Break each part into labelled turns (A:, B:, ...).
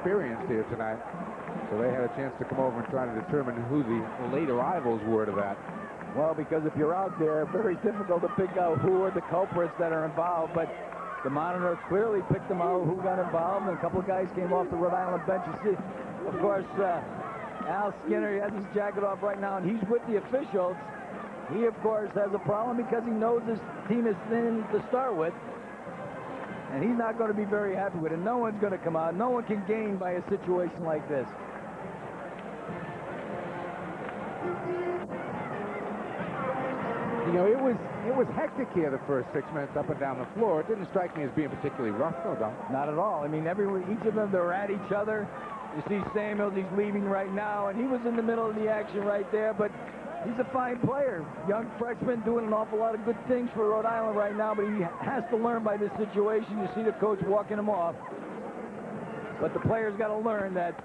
A: experienced here tonight. So they had a chance to come over and try to determine who the late arrivals were to that.
B: Well, because if you're out there, very difficult to pick out who are the culprits that are involved, but the monitor clearly picked them out who got involved, and a couple of guys came off the Rhode Island bench. You see, of course, Al Skinner, he has his jacket off right now, and he's with the officials. He, of course, has a problem because he knows his team is thin to start with, and he's not going to be very happy with it. No one's going to come out. No one can gain by a situation like this.
A: You know, it was hectic here the first 6 minutes up and down the floor. It didn't strike me as being particularly rough, though, Don.
B: Not at all. I mean, each of them, they're at each other. You see Samuels, he's leaving right now, and he was in the middle of the action right there, but he's a fine player. Young freshman doing an awful lot of good things for Rhode Island right now, but he has to learn by this situation. You see the coach walking him off. But the players got to learn that.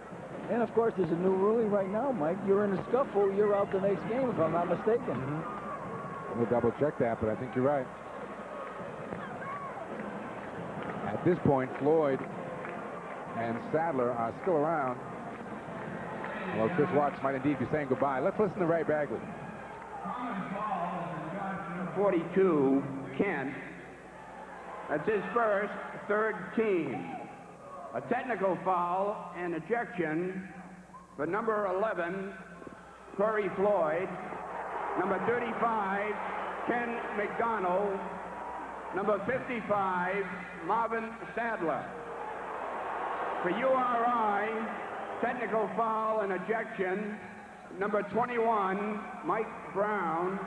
B: And, of course, there's a new ruling right now, Mike. You're in a scuffle, you're out the next game, if I'm not mistaken.
A: We'll double check that, but I think you're right. At this point, Floyd and Sadler are still around. Although Chris Watts might indeed be saying goodbye. Let's listen to Ray Bagley.
C: 42, Kent. That's his first, third team. A technical foul and ejection for number 11, Corey Floyd. Number 35, Ken McDonald. Number 55, Marvin Sadler. For URI, technical foul and ejection, number 21, Mike Brown.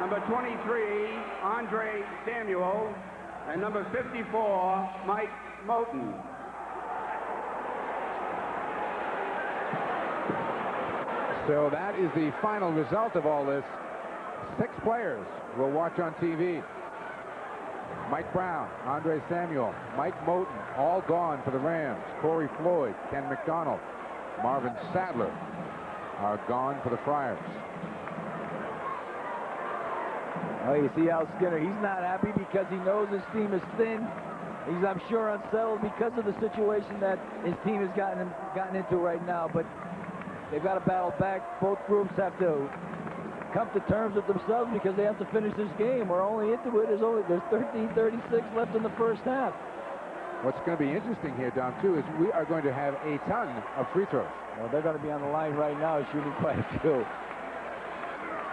C: Number 23, Andre Samuel. And number 54, Mike Moten.
A: So that is the final result of all this. 6 players we'll watch on TV. Mike Brown, Andre Samuel, Mike Moten, all gone for the Rams. Corey Floyd, Ken McDonald, Marvin Sadler are gone for the Friars.
B: Oh, you see Al Skinner, he's not happy because he knows his team is thin. He's, I'm sure, unsettled because of the situation that his team has gotten into right now. But they've got to battle back. Both groups have to come to terms with themselves because they have to finish this game. We're only into it. There's 13:36 left in the first half.
A: What's going to be interesting here, Don, too, is we are going to have a ton of free throws.
B: Well, they're going to be on the line right now shooting quite a few.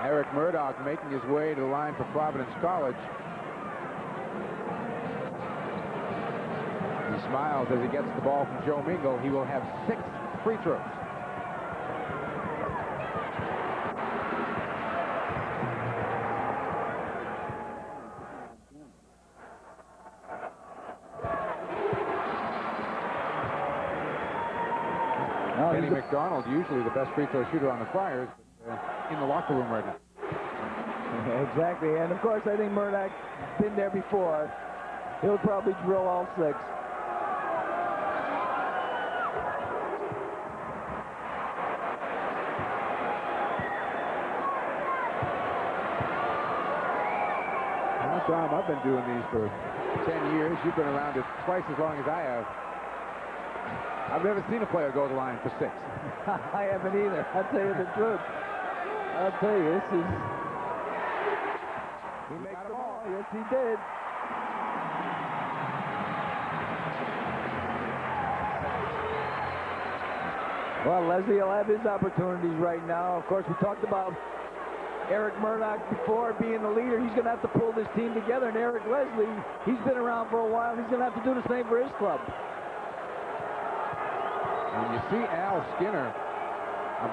A: Eric Murdoch making his way to the line for Providence College. He smiles as he gets the ball from Joe Mingle. He will have 6 free throws. Kenny McDonald, usually the best free throw shooter on the Friars, in the locker room right now.
B: Exactly, and of course I think Murdoch's been there before. He'll probably drill all 6.
A: Well, Tom, I've been doing these for 10 years. You've been around it twice as long as I have. I've never seen a player go to the line for 6.
B: I haven't either. I'll tell you the truth. I'll tell you, this is... He makes the ball. Yes, he did. Well, Leslie will have his opportunities right now. Of course, we talked about Eric Murdoch before being the leader. He's going to have to pull this team together. And Eric Leslie, he's been around for a while. He's going to have to do the same for his club.
A: And you see Al Skinner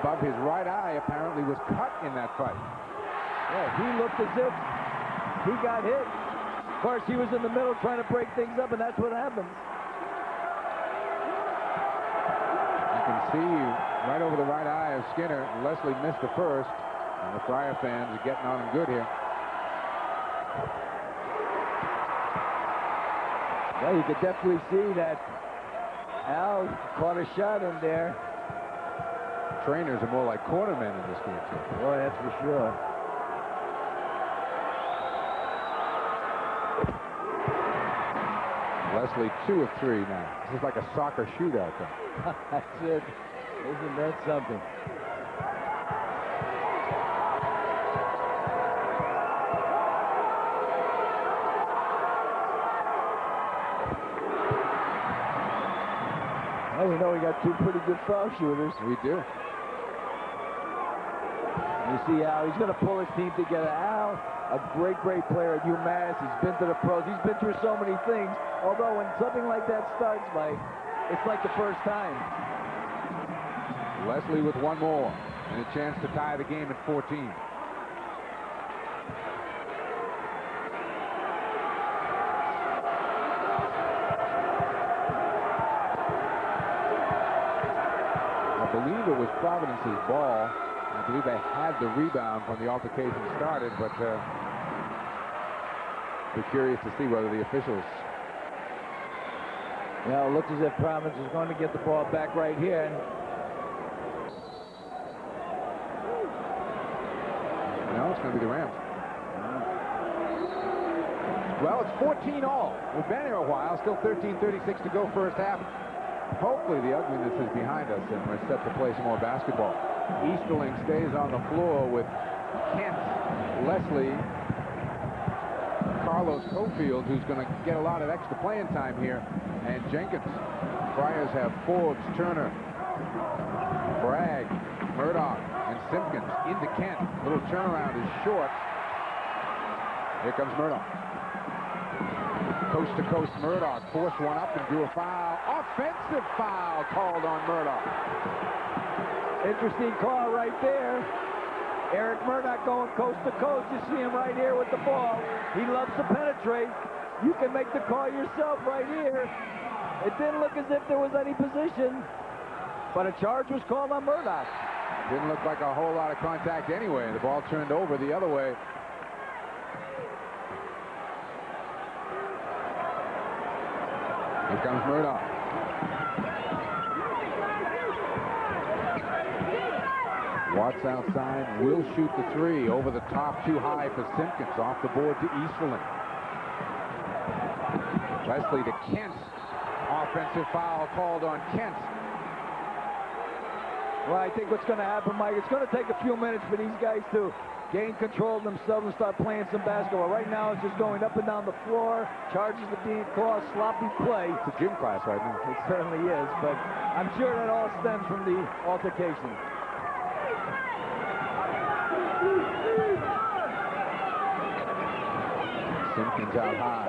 A: above his right eye apparently was cut in that fight.
B: Yeah, he looked as if he got hit. Of course, he was in the middle trying to break things up, and that's what happens.
A: You can see right over the right eye of Skinner. Leslie missed the first, and the Friar fans are getting on him good here.
B: Well, you could definitely see that Al caught a shot in there.
A: Trainers are more like cornermen in this game.
B: Boy, that's for sure.
A: Leslie 2 of 3 now. This is like a soccer shootout thing.
B: That's it. Isn't that something? Well, we know we got two pretty good foul shooters.
A: We do.
B: You see Al, he's going to pull his team together. Al, a great player at UMass. He's been to the pros. He's been through so many things. Although when something like that starts, Mike, it's like the first time.
A: Leslie with one more and a chance to tie the game at 14. I believe it was Providence's ball. I believe they had the rebound when the altercation started, but we're curious to see whether the officials.
B: Well, it looks as if Providence is going to get the ball back right here.
A: No, it's going to be the Rams. Well, it's 14 all. We've been here a while. Still 13:36 to go first half. Hopefully the ugliness is behind us and we're set to play some more basketball. Easterling stays on the floor with Kent, Leslie, Carlos Cofield, who's going to get a lot of extra playing time here, and Jenkins. Friars have Forbes, Turner, Bragg, Murdoch, and Simpkins into Kent. Little turnaround is short. Here comes Murdoch. Coast to coast Murdoch forced one up and drew a foul. Offensive foul called on Murdoch.
B: Interesting call right there. Eric Murdoch going coast to coast. You see him right here with the ball. He loves to penetrate. You can make the call yourself right here. It didn't look as if there was any position, but a charge was called on Murdoch.
A: Didn't look like a whole lot of contact anyway. The ball turned over the other way. Here comes Murdoch. Watts outside, will shoot the three. Over the top, too high for Simpkins. Off the board to Easterling. Leslie to Kent. Offensive foul called on Kent.
B: Well, I think what's going to happen, Mike, it's going to take a few minutes for these guys to gain control of themselves and start playing some basketball. Right now, it's just going up and down the floor. Charges are being called, sloppy play.
A: It's a gym class right now.
B: It certainly is, but I'm sure that all stems from the altercation.
A: Simpkins out high.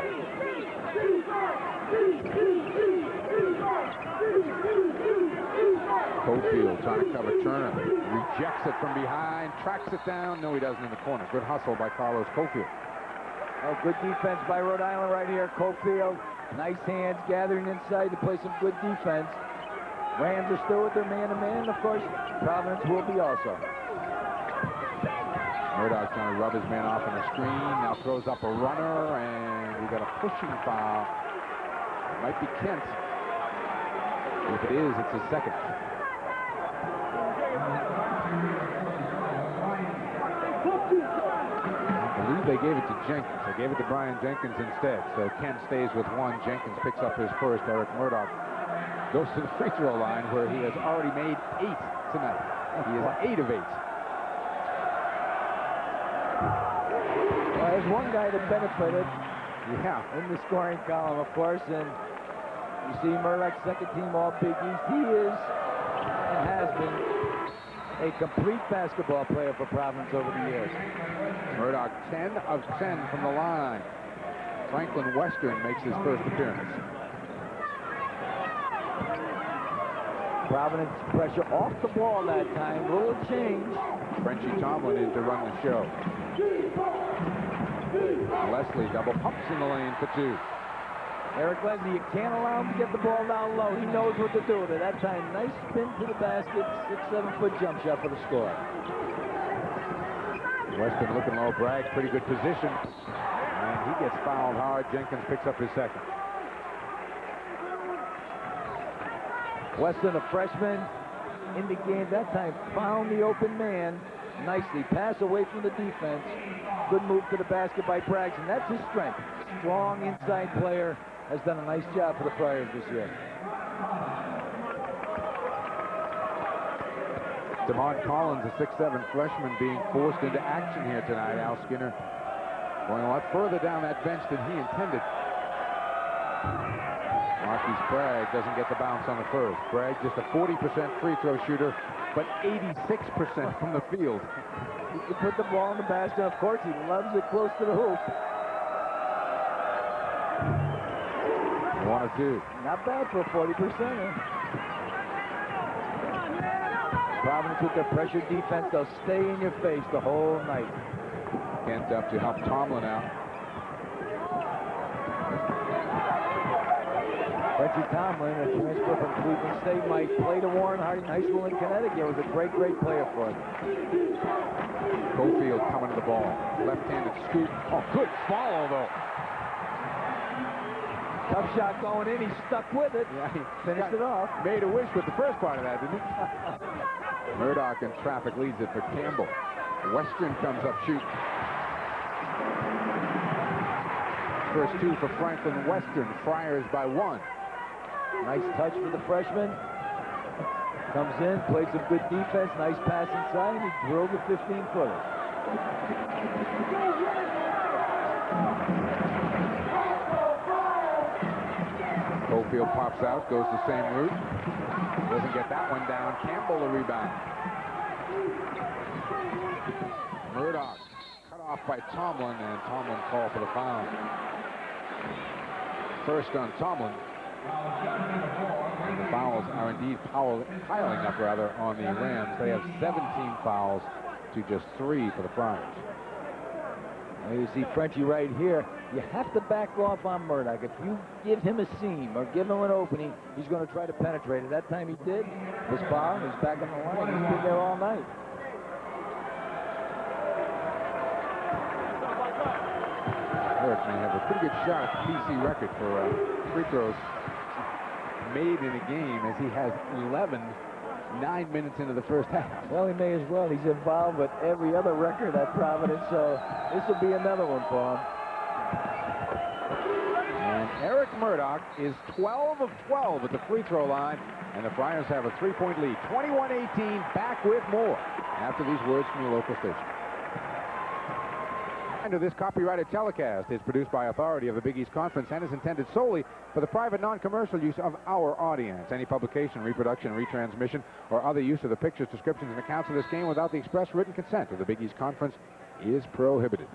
A: Cofield trying to cover Turner. Rejects it from behind. Tracks it down. No, he doesn't in the corner. Good hustle by Carlos Cofield.
B: Oh, good defense by Rhode Island right here. Cofield, nice hands gathering inside to play some good defense. Rams are still with their man-to-man. Of course, Providence will be also.
A: Murdoch trying to rub his man off on the screen. Now throws up a runner, and we got a pushing foul. It might be Kent. If it is, it's his second. I believe they gave it to Jenkins. They gave it to Brian Jenkins instead. So Kent stays with one. Jenkins picks up his first. Eric Murdoch goes to the free throw line where he has already made 8 tonight. He is 8 of 8.
B: Well, there's one guy that benefited
A: in
B: the scoring column, of course, and you see Murdoch's second team all Big East. He is and has been a complete basketball player for Providence over the years.
A: Murdoch 10 of 10 from the line. Franklin Western makes his first appearance.
B: Providence pressure off the ball that time. Little change.
A: Frenchie Tomlin in to run the show. Leslie double pumps in the lane for 2.
B: Eric Leslie, you can't allow him to get the ball down low. He knows what to do with it. That time, nice spin to the basket, 6-7-foot jump shot for the score.
A: Weston looking low. Bragg, pretty good position. And he gets fouled hard. Jenkins picks up his second.
B: Weston, a freshman, in the game that time, found the open man nicely. Pass away from the defense. Good move to the basket by Braggs, and that's his strength. Strong inside player. has done a nice job for the Friars this year.
A: DeMont Collins, a 6'7" freshman, being forced into action here tonight. Al Skinner going a lot further down that bench than he intended. Marquis Bragg doesn't get the bounce on the first. Bragg just a 40% free throw shooter, but 86% from the field.
B: He can put the ball in the basket. Of course, he loves it close to the hoop.
A: 1 or 2.
B: Not bad for a 40%. Providence with their pressure defense, they'll stay in your face the whole night.
A: Kent up to help Tomlin out.
B: Reggie Tomlin, a transfer from Cleveland State, might play to Warren Harding High School in Connecticut. Was a great, great player for him.
A: Cofield coming to the ball. Left-handed scoop. Oh, good follow, though.
B: Tough shot going in. He stuck with it.
A: Yeah, he
B: finished it off.
A: Made a wish with the first part of that, didn't he? Murdoch in traffic leads it for Campbell. Western comes up shooting. First 2 for Franklin Western. Friars by 1.
B: Nice touch for the freshman. Comes in, plays some good defense. Nice pass inside, and he drilled the 15-footer.
A: Cofield pops out, goes the same route. Doesn't get that one down. Campbell the rebound. Murdoch cut off by Tomlin, and Tomlin called for the foul. First on Tomlin. The fouls are indeed piling up, on the Rams. They have 17 fouls to just 3 for the Friars.
B: Now you see Frenchie right here. You have to back off on Murdoch. If you give him a seam or give him an opening, he's going to try to penetrate it. That time he did. Was fouled. He's back on the line. He's been there all night.
A: Eric may have a pretty good shot at the PC record for free throws made in a game, as he has 11 9 minutes into the first half.
B: Well, he may as well. He's involved with every other record at Providence, so this will be another one for him.
A: And Eric Murdoch is 12 of 12 at the free throw line, and the Friars have a 3-point lead. 21-18, back with more after these words from your local station. This copyrighted telecast is produced by authority of the Big East Conference and is intended solely for the private non-commercial use of our audience. Any publication, reproduction, retransmission, or other use of the pictures, descriptions, and accounts of this game without the express written consent of the Big East Conference is prohibited.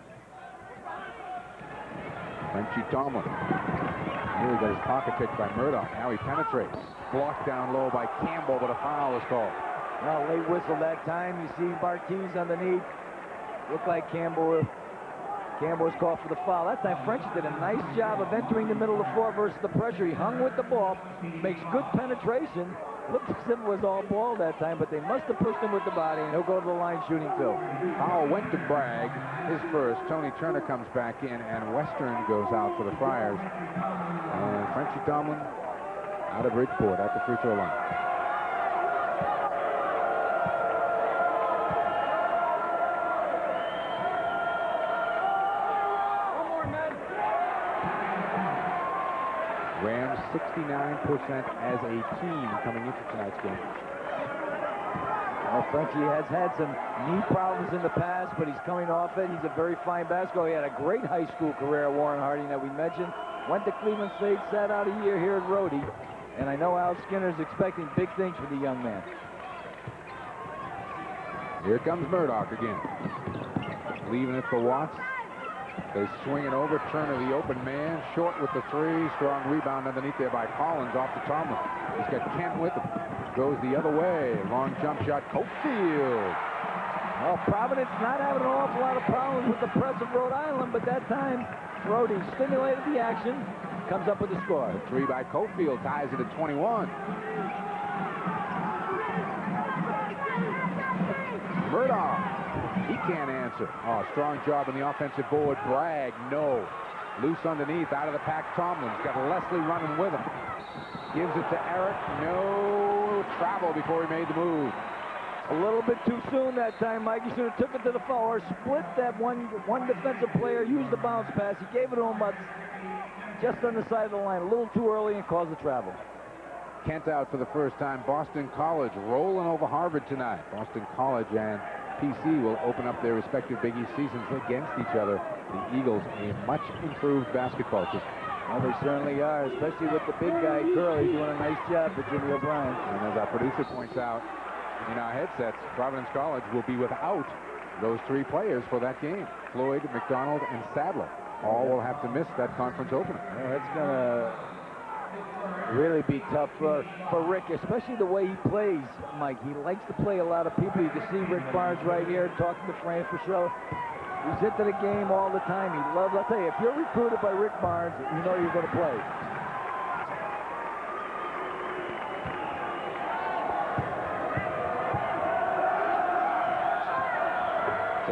A: Frenchie Tomlin. Here he got his pocket picked by Murdoch. Now he penetrates. Blocked down low by Campbell, but a foul is called.
B: Well, late whistle that time. You see Marquis underneath. Looked like Campbell was called for the foul. That time, Frenchie did a nice job of entering the middle of the floor versus the pressure. He hung with the ball, makes good penetration. Looked as if it was all ball that time, but they must have pushed him with the body, and he'll go to the line shooting Phil.
A: Foul went to Bragg, his first. Tony Turner comes back in, and Western goes out for the Friars. And Frenchie Tomlin out of Bridgeport at the free throw line. Rams 69% as a team coming into tonight's game.
B: Well, Frenchie has had some knee problems in the past, but he's coming off it. He's a very fine basketball. He had a great high school career at Warren Harding that we mentioned. Went to Cleveland State, sat out a year here at Rhode. And I know Al Skinner's expecting big things for the young man.
A: Here comes Murdoch again. Leaving it for Watts. They swing it over. Turner, the open man, short with the 3. Strong rebound underneath there by Collins off to Tomlin. He's got Kent with him. Goes the other way. Long jump shot. Cofield.
B: Well, Providence not having an awful lot of problems with the press of Rhode Island, but that time, Rhode stimulated the action. Comes up with the score.
A: The 3 by Cofield ties it at 21. Murdoch. He can't answer. Oh, strong job in the offensive board. Bragg, no. Loose underneath, out of the pack, Tomlin's got Leslie running with him. Gives it to Eric. No travel before he made the move.
B: A little bit too soon that time, Mike. He should have took it to the floor, split that one defensive player, used the bounce pass. He gave it to him about just on the side of the line, a little too early, and caused the travel.
A: Kent out for the first time. Boston College rolling over Harvard tonight. Boston College and PC will open up their respective Big East seasons against each other. The Eagles, a much improved basketball team.
B: Well, they certainly are, especially with the big guy, Curley, doing a nice job for Jimmy O'Brien.
A: And as our producer points out in our headsets, Providence College will be without those three players for that game. Floyd, McDonald, and Sadler all will have to miss that conference opener.
B: Well, that's going to really be tough for Rick, especially the way he plays, Mike. He likes to play a lot of people. You can see Rick Barnes right here talking to Fran Fischel. He's into the game all the time. He loves, I'll tell you, if you're recruited by Rick Barnes, you know you're going to play.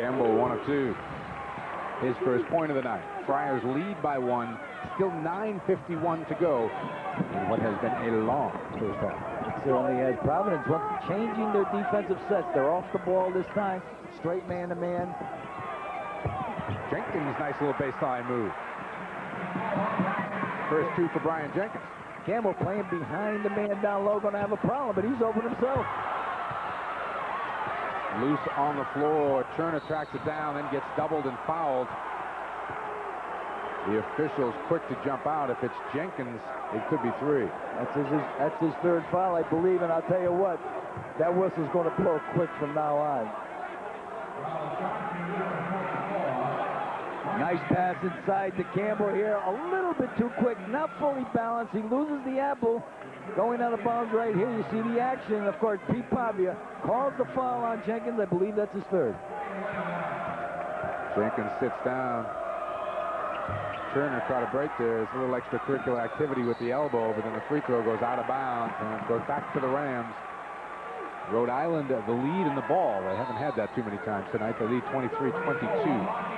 A: Campbell, 1 of 2. His first point of the night. Friars lead by 1. Still 9:51 to go in what has been a long first half.
B: It certainly has. Providence changing their defensive sets. They're off the ball this time. Straight man-to-man.
A: Jenkins, nice little baseline move. First 2 for Brian Jenkins.
B: Campbell playing behind the man down low, going to have a problem, but he's open himself.
A: Loose on the floor. Turner tracks it down, then gets doubled and fouled. The official's quick to jump out. If it's Jenkins, it could be 3.
B: That's his third foul, I believe, and I'll tell you what, that whistle's going to blow quick from now on. Nice pass inside to Campbell here. A little bit too quick, not fully balanced. He loses the apple. Going out of bounds right here. You see the action. Of course, Pete Pavia calls the foul on Jenkins. I believe that's his third.
A: Jenkins sits down. Turner tried to break there. It's a little extracurricular activity with the elbow, but then the free throw goes out of bounds and goes back to the Rams. Rhode Island, the lead in the ball. They haven't had that too many times tonight. They lead 23-22.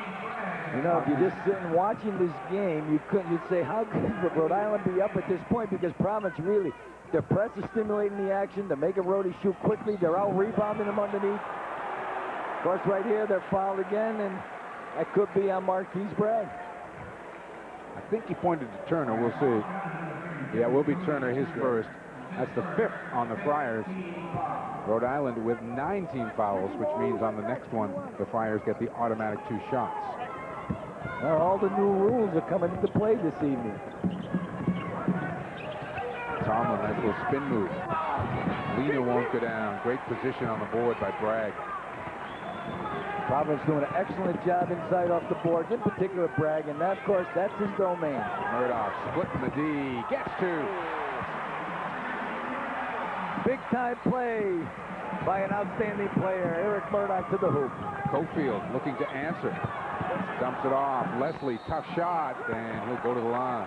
B: You know, if you're just sitting watching this game, you'd say, how could Rhode Island be up at this point? Because Providence really, their press is stimulating the action. They're making Rhode shoot quickly. They're out rebounding them underneath. Of course, right here, they're fouled again, and that could be on Marquise Bragg.
A: I think he pointed to Turner. We'll see. Yeah, it will be Turner, his first. That's the 5th on the Friars. Rhode Island with 19 fouls, which means on the next one, the Friars get the automatic 2 shots.
B: Well, all the new rules are coming into play this evening.
A: Tomlin, nice little spin move. Lena won't go down. Great position on the board by Bragg.
B: Providence doing an excellent job inside off the boards, in particular Bragg, and that, of course, that's his domain.
A: Murdoch splitting the D. Gets 2.
B: Big-time play by an outstanding player, Eric Murdoch to the hoop.
A: Cofield looking to answer. Dumps it off. Leslie, tough shot, and he'll go to the line.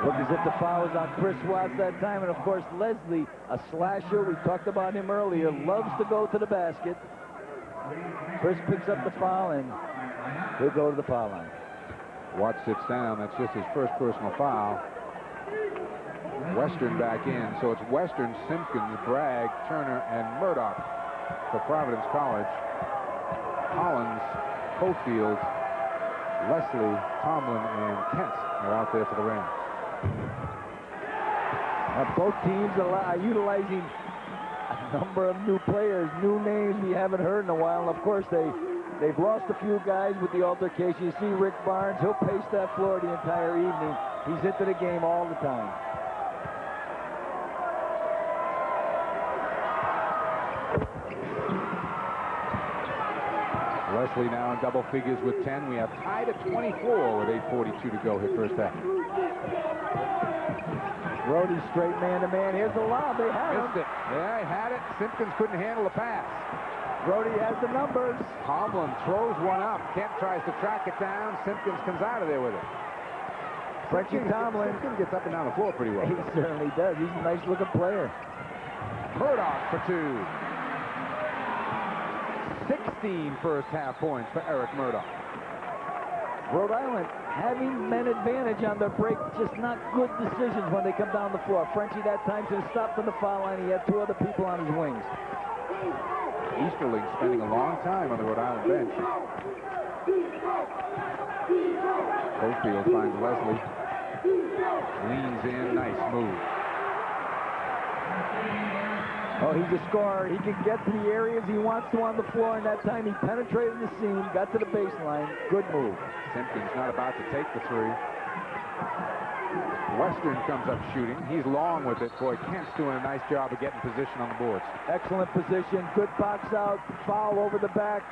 B: Look as if the foul was on Chris Watts that time, and of course Leslie, a slasher, we talked about him earlier, loves to go to the basket. Chris picks up the foul, and he'll go to the foul line.
A: Watts sits down. That's just his first personal foul. Western back in, so it's Western, Simpkins, Bragg, Turner, and Murdoch for Providence College. Collins, Cofield, Leslie, Tomlin, and Kent are out there for the Rams.
B: Both teams are utilizing a number of new players, new names we haven't heard in a while. And of course, they've lost a few guys with the altercation. You see Rick Barnes, he'll pace that floor the entire evening. He's into the game all the time.
A: Leslie now in double figures with 10. We have tied at 24 with 8:42 to go here first half.
B: Rhode straight man-to-man. Here's the lob. They had
A: Missed it. Yeah, he had it. Simpkins couldn't handle the pass.
B: Rhode has the numbers.
A: Tomlin throws one up. Kent tries to track it down. Simpkins comes out of there with it.
B: Frenchie Tomlin.
A: Simpkins gets up and down the floor pretty well.
B: He certainly does. He's a nice-looking player.
A: Murdoch for 2. 16 first half points for Eric Murdoch.
B: Rhode Island having men advantage on their break, just not good decisions when they come down the floor. Frenchie that time should have stopped on the foul line. He had 2 other people on his wings.
A: Easterling spending a long time on the Rhode Island bench. Cofield finds Leslie. Leans in, nice move.
B: Oh, he's a scorer. He can get to the areas he wants to on the floor, and that time he penetrated the seam, got to the baseline. Good move.
A: Simpkins not about to take the three. Western comes up shooting. He's long with it. Boy, Kent's doing a nice job of getting position on the boards.
B: Excellent position. Good box out. Foul over the back.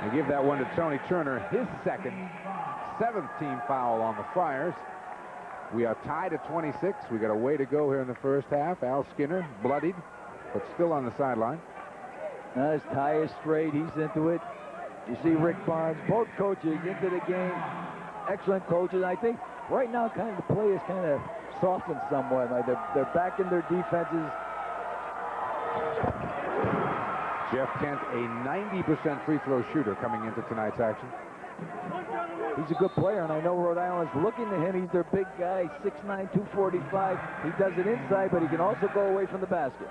A: They give that one to Tony Turner, his second, 7th team foul on the Friars. We are tied at 26. We got a way to go here in the first half. Al Skinner, bloodied, but still on the sideline.
B: Now his tie is straight. He's into it. You see Rick Barnes, both coaches into the game. Excellent coaches. I think right now kind of the play is kind of softened somewhat. Like they're back in their defenses.
A: Jeff Kent, a 90% free throw shooter coming into tonight's action.
B: He's a good player, and I know Rhode Island's looking to him. He's their big guy, 6'9", 245. He does it inside, but he can also go away from the basket.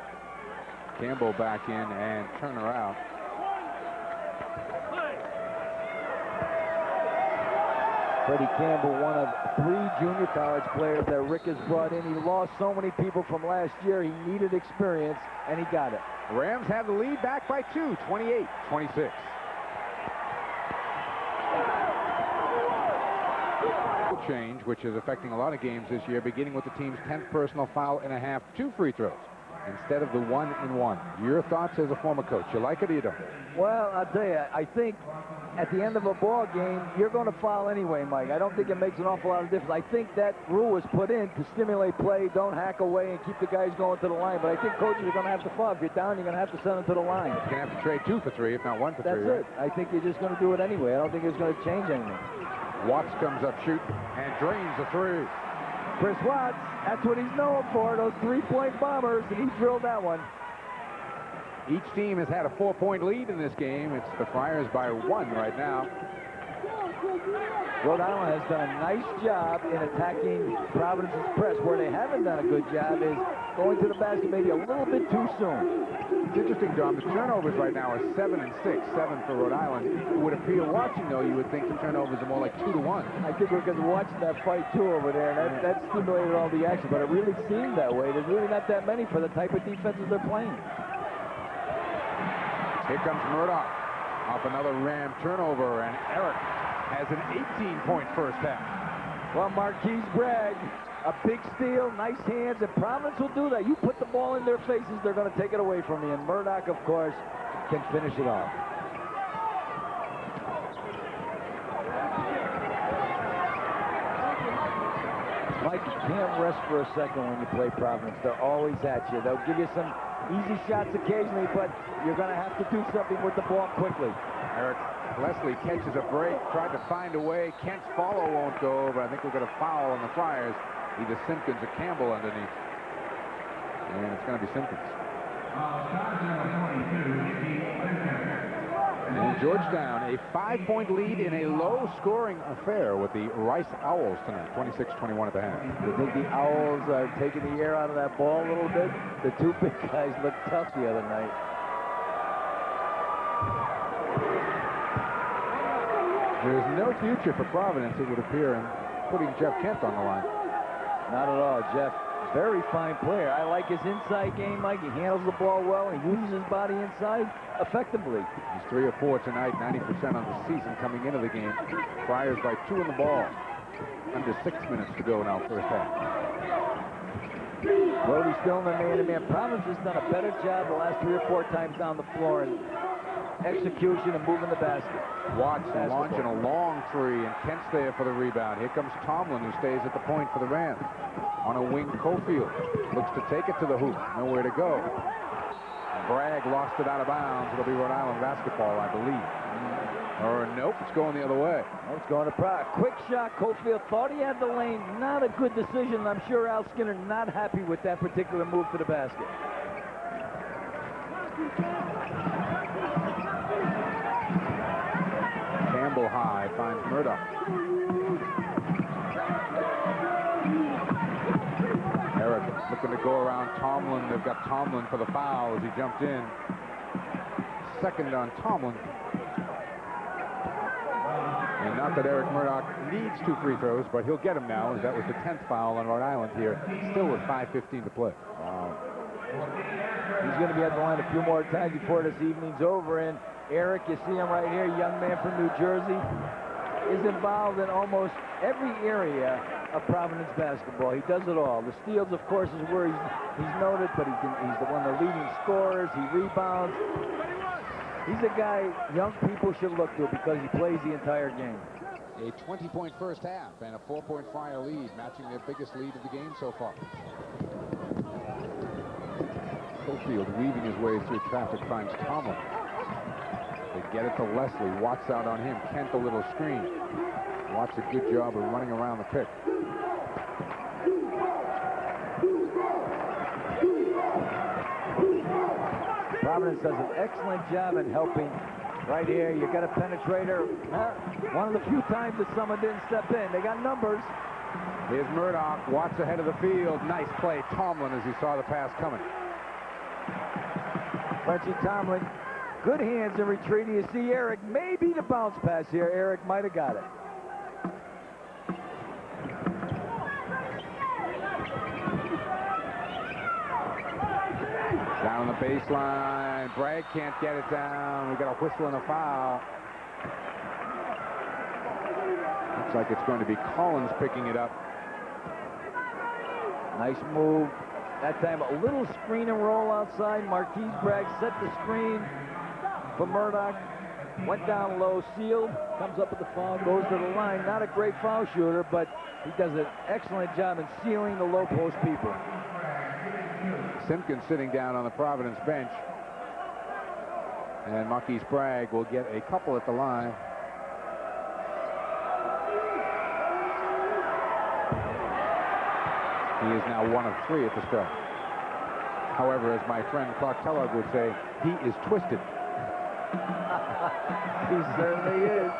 A: Campbell back in and Turner out.
B: Freddie Campbell, one of 3 junior college players that Rick has brought in. He lost so many people from last year. He needed experience, and he got it.
A: Rams have the lead back by 2, 28-26. Change, which is affecting a lot of games this year, beginning with the team's 10th personal foul and a half, 2 free throws instead of the 1-and-1. Your thoughts as a former coach? You like it or you don't?
B: Well, I'll tell you, I think at the end of a ball game, you're going to foul anyway, Mike. I don't think it makes an awful lot of difference. I think that rule was put in to stimulate play, don't hack away, and keep the guys going to the line. But I think coaches are going to have to foul. If you're down, you're going to have to send them to the line.
A: You're going to have to trade 2 for 3, if not 1 for 3.
B: That's it. I think you're just going to do it anyway. I don't think it's going to change anything.
A: Watts comes up shooting and drains a 3.
B: Chris Watts, that's what he's known for, those 3-point bombers, and he drilled that one.
A: Each team has had a 4-point lead in this game. It's the Friars by 1 right now.
B: Rhode Island has done a nice job in attacking Providence's press. Where they haven't done a good job is going to the basket maybe a little bit too soon.
A: It's interesting, Dom. The turnovers right now are 7 and 6, 7 for Rhode Island. It would appear watching, though, you would think the turnovers are more like 2 to 1.
B: I think we're going to watch that fight, too, over there, and that stimulated all the action. But it really seemed that way. There's really not that many for the type of defenses they're playing.
A: Here comes Murdoch off another Ram turnover, and Eric has an 18-point first half.
B: Well, Marquise Bragg, a big steal, nice hands, and Providence will do that. You put the ball in their faces, they're going to take it away from you. And Murdoch, of course, can finish it off. Mike, you can't rest for a second when you play Providence. They're always at you. They'll give you some easy shots occasionally, but you're going to have to do something with the ball quickly.
A: Eric Leslie catches a break, tried to find a way. Kent's follow won't go over. I think we're going to foul on the Friars. Either Simpkins or Campbell underneath. And it's going to be Simpkins. And Georgetown, a 5-point lead in a low-scoring affair with the Rice Owls tonight, 26-21 at the half.
B: You think the Owls are taking the air out of that ball a little bit? The 2 big guys looked tough the other night.
A: There's no future for Providence, it would appear, in putting Jeff Kent on the line.
B: Not at all, Jeff. Very fine player. I like his inside game, Mike. He handles the ball well. He uses his body inside effectively.
A: He's 3 of 4 tonight, 90% on the season coming into the game. Friars by 2 in the ball. Under 6 minutes to go now, first half.
B: Rhode still in the man-to-man. Providence has done a better job the last 3 or 4 times down the floor in execution and moving the basket.
A: Watts launching a long 3, and Kent's there for the rebound. Here comes Tomlin, who stays at the point for the Rams. On a wing, Cofield looks to take it to the hoop. Nowhere to go. Bragg lost it out of bounds. It'll be Rhode Island basketball, I believe. Or nope, it's going the other way.
B: Oh, it's going to Pratt. Quick shot. Cofield thought he had the lane. Not a good decision. I'm sure Al Skinner not happy with that particular move to the basket.
A: Campbell high finds Murdoch. Eric Looking to go around Tomlin. They've got Tomlin for the foul as he jumped in. Second on Tomlin. And not that Eric Murdoch needs 2 free throws, but he'll get them now, as that was the 10th foul on Rhode Island here, still with 5:15 to play.
B: Wow. He's going to be at the line a few more times before this evening's over. And Eric, you see him right here, young man from New Jersey, is involved in almost every area of Providence basketball. He does it all. The steals, of course, is where he's noted, but he's the one of the leading scorers. He rebounds. He's a guy young people should look to because he plays the entire game.
A: A 20-point first half and a 4-point Friar lead, matching their biggest lead of the game so far. Cofield weaving his way through traffic finds Tomlin. They get it to Leslie. Watts out on him. Kent a little screen. Watts a good job of running around the pick.
B: Providence does an excellent job in helping. Right here, you got a penetrator. One of the few times that someone didn't step in. They got numbers.
A: Here's Murdoch. Watts ahead of the field. Nice play. Tomlin as he saw the pass coming.
B: Frenchie Tomlin, good hands in retreating. You see Eric, maybe the bounce pass here. Eric might have got it.
A: Down the baseline. Bragg can't get it down. We got a whistle and a foul. Looks like it's going to be Collins picking it up.
B: Nice move. That time a little screen and roll outside. Marquise Bragg set the screen for Murdoch. Went down low, sealed, comes up with the foul, goes to the line. Not a great foul shooter, but he does an excellent job in sealing the low post people.
A: Simpkins sitting down on the Providence bench. And Marquise Bragg will get a couple at the line. He is now 1 of 3 at the start. However, as my friend Clark Kellogg would say, he is twisted.
B: He certainly is.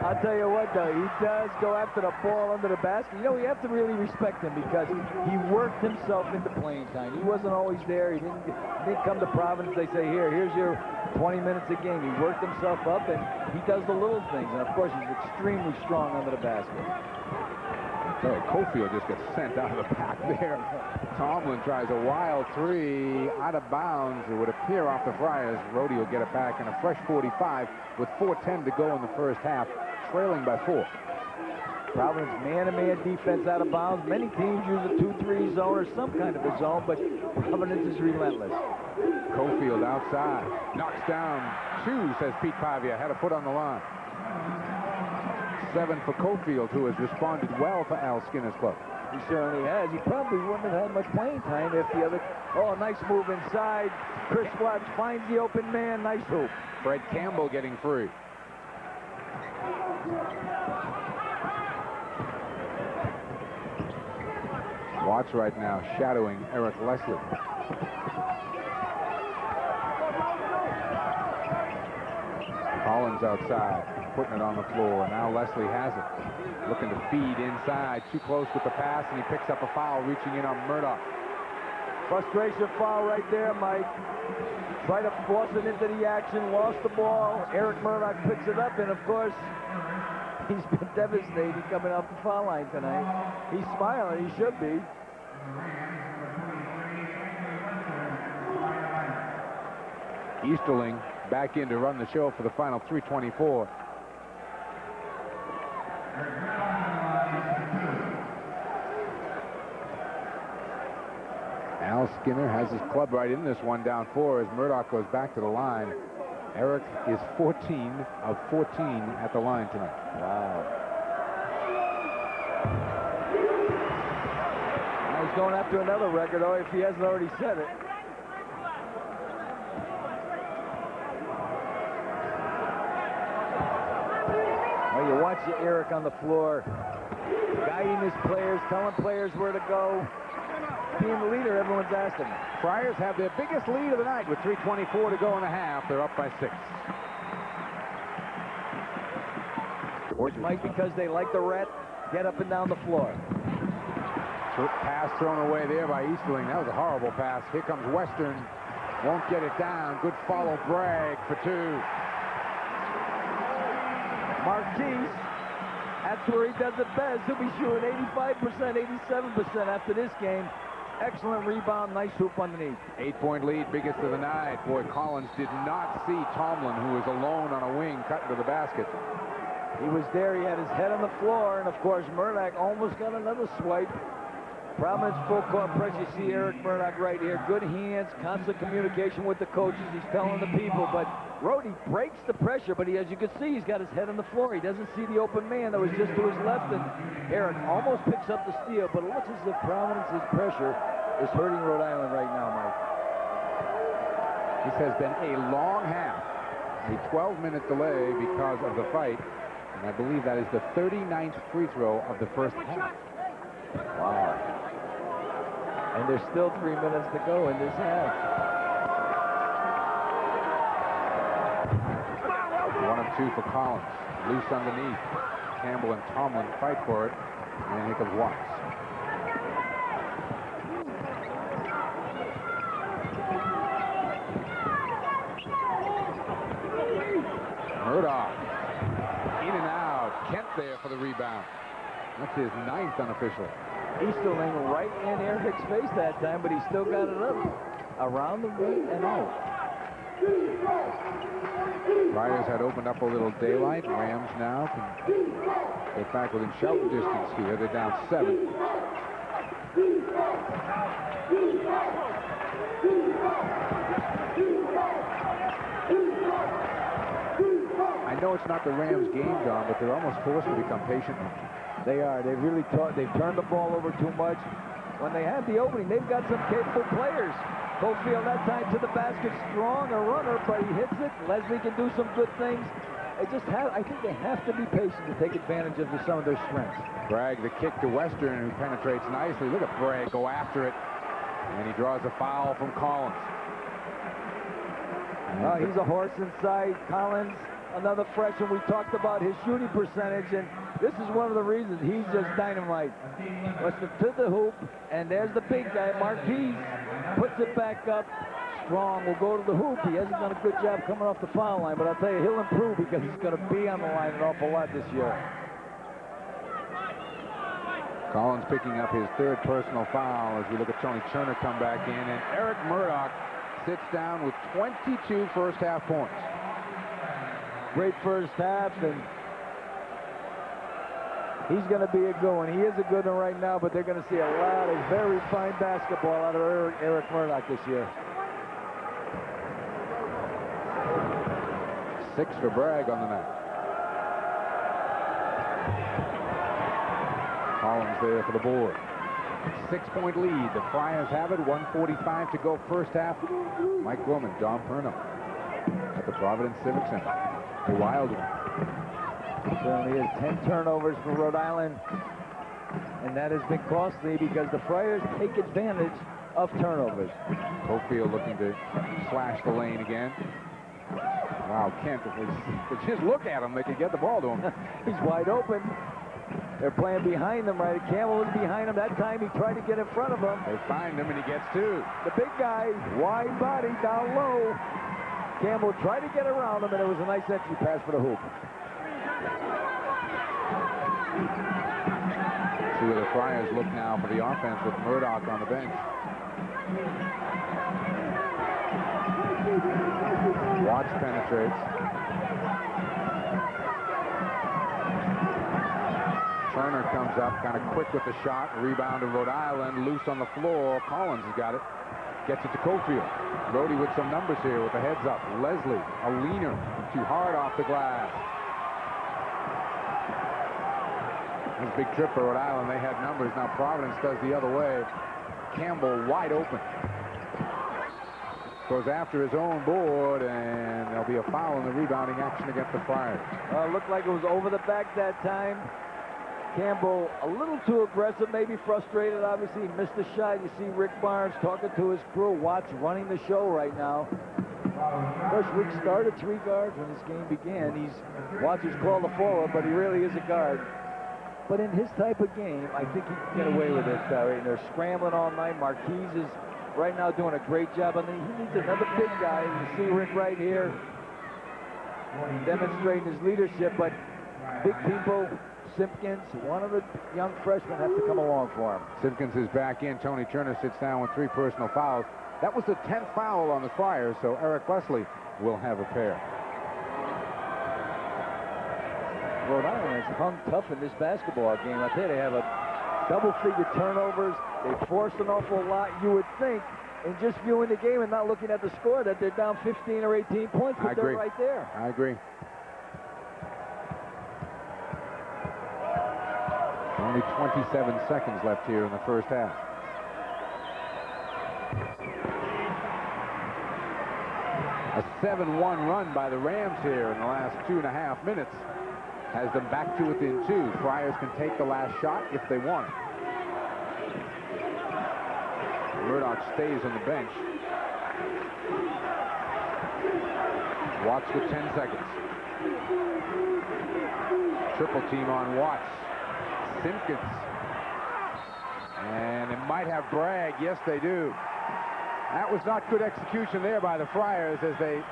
B: I'll tell you what, though, he does go after the ball under the basket. You know, we have to really respect him because he worked himself into playing time. He wasn't always there. He didn't come to Providence. They say, here's your 20 minutes a game. He worked himself up, and he does the little things. And, of course, he's extremely strong under the basket.
A: So Cofield just gets sent out of the pack there. Tomlin tries a wild 3 out of bounds. It would appear off the Friars. Rhode will get it back in a fresh 45 with 4:10 to go in the first half, trailing by 4.
B: Providence man-to-man defense out of bounds. Many teams use a 2-3 zone or some kind of a zone, but Providence is relentless.
A: Cofield outside. Knocks down 2, says Pete Pavia. Had a foot on the line. 7 for Cofield, who has responded well for Al Skinner's club.
B: He certainly has. He probably wouldn't have had much playing time if the other... Oh, nice move inside. Chris Watts finds the open man. Nice hoop.
A: Fred Campbell getting free. Watts right now shadowing Eric Leslie. Collins outside, putting it on the floor. Now Leslie has it. Looking to feed inside. Too close with the pass, and he picks up a foul, reaching in on Murdoch.
B: Frustration foul right there, Mike. Tried to force it into the action, lost the ball. Eric Murdoch picks it up, and of course, he's been devastated coming off the foul line tonight. He's smiling, he should be.
A: Easterling back in to run the show for the final 3:24. Al Skinner has his club right in this one, down 4 as Murdoch goes back to the line. Eric is 14 of 14 at the line tonight.
B: Wow. Now he's going after another record, though, if he hasn't already said it. Well, you watch Eric on the floor, guiding his players, telling players where to go. Being the leader, everyone's asked him.
A: Friars have their biggest lead of the night with 3:24 to go in the half. They're up by 6.
B: Which might because they like the ret, get up and down the floor.
A: Pass thrown away there by Easterling. That was a horrible pass. Here comes Western. Won't get it down. Good follow, Bragg for 2.
B: Marquise, that's where he does it best. He'll be shooting 85%, 87% after this game. Excellent rebound, nice hoop underneath.
A: 8-point lead, biggest of the night. Boy, Collins did not see Tomlin, who was alone on a wing, cut into the basket.
B: He was there, he had his head on the floor, and of course Murdoch almost got another swipe. Providence full court press. You see Eric Murdoch right here. Good hands, constant communication with the coaches. He's telling the people, but Rhode breaks the pressure, but as you can see, he's got his head on the floor. He doesn't see the open man that was just to his left, and Eric almost picks up the steal, but it looks as if Providence's pressure is hurting Rhode Island right now, Mike.
A: This has been a long half, a 12-minute delay because of the fight, and I believe that is the 39th free throw of the first half.
B: Wow. And there's still 3 minutes to go in this half.
A: 1 of 2 for Collins. Loose underneath. Campbell and Tomlin fight for it. And here comes Watts. Murdoch. In and out. Kent there for the rebound. That's his 9th unofficial.
B: Easterling right in Eric's face that time, but he still got it up around the rim and out.
A: Riders had opened up a little daylight. Rams now can get back within shout distance here. They're down 7. I know it's not the Rams' game, Don, but they're almost forced to become patient.
B: They are. They've really they've turned the ball over too much. When they have the opening, they've got some capable players. Cofield that time to the basket, strong a runner, but he hits it. Leslie can do some good things. I think they have to be patient to take advantage of some of their strengths.
A: Bragg, the kick to Western, who penetrates nicely. Look at Bragg go after it. And he draws a foul from Collins.
B: He's a horse inside. Collins, another freshman. We talked about his shooting percentage, and this is one of the reasons he's just dynamite. Western to the hoop, and there's the big guy, Marquise, puts it back up. Strong will go to the hoop. He hasn't done a good job coming off the foul line, but I'll tell you, he'll improve because he's going to be on the line an awful lot this year.
A: Collins picking up his 3rd personal foul as we look at Tony Turner come back in, and Eric Murdoch sits down with 22 first-half points.
B: Great first half, and he's going to be a good one. He is a good one right now, but they're going to see a lot of very fine basketball out of Eric Murdoch this year.
A: 6 for Bragg on the night. Collins there for the board. 6-point lead. The Friars have it. 1:45 to go first half. Mike Gorman, Don Perno at the Providence Civic Center. A wild one.
B: It certainly is. 10 turnovers for Rhode Island, and that has been costly because the Friars take advantage of turnovers.
A: Cofield looking to slash the lane again. Wow, Kent, if they just look at him, they can get the ball to him.
B: He's wide open. They're playing behind him, right? Campbell was behind him. That time he tried to get in front of him.
A: They find him, and he gets 2.
B: The big guy, wide body, down low. Campbell tried to get around him, and it was a nice entry pass for the hoop.
A: See where the Friars look now for the offense with Murdoch on the bench. Watts penetrates. Turner comes up kind of quick with the shot. Rebound to Rhode Island. Loose on the floor. Collins has got it. Gets it to Cofield. Rhode with some numbers here with the heads up. Leslie, a leaner. Too hard off the glass. This big trip for Rhode Island. They had numbers. Now Providence does the other way. Campbell wide open. Goes after his own board, and there'll be a foul in the rebounding action against the Friars.
B: Looked like it was over the back that time. Campbell a little too aggressive, maybe frustrated. Obviously, he missed the shot. You see Rick Barnes talking to his crew. Watts running the show right now. Of course, Rick started 3 guards when this game began. Watts is called a forward, but he really is a guard. But in his type of game, I think he can get away with it. And they're scrambling all night. Marquise is right now doing a great job. I mean, he needs another big guy. You see Rick right here demonstrating his leadership. But big people, Simpkins, one of the young freshmen, have to come along for him.
A: Simpkins is back in. Tony Turner sits down with 3 personal fouls. That was the 10th foul on the Friars, so Eric Leslie will have a pair.
B: Rhode Island has hung tough in this basketball game. I tell you, they have a double-figure turnovers. They force an awful lot. You would think, in just viewing the game and not looking at the score, that they're down 15 or 18 points, but they're right there.
A: I agree. Only 27 seconds left here in the first half. A 7-1 run by the Rams here in the last 2.5 minutes has them back to within 2. Friars can take the last shot if they want it. Murdoch stays on the bench. Watts with 10 seconds. Triple team on Watts. Simpkins. And they might have Bragg. Yes, they do. That was not good execution there by the Friars as they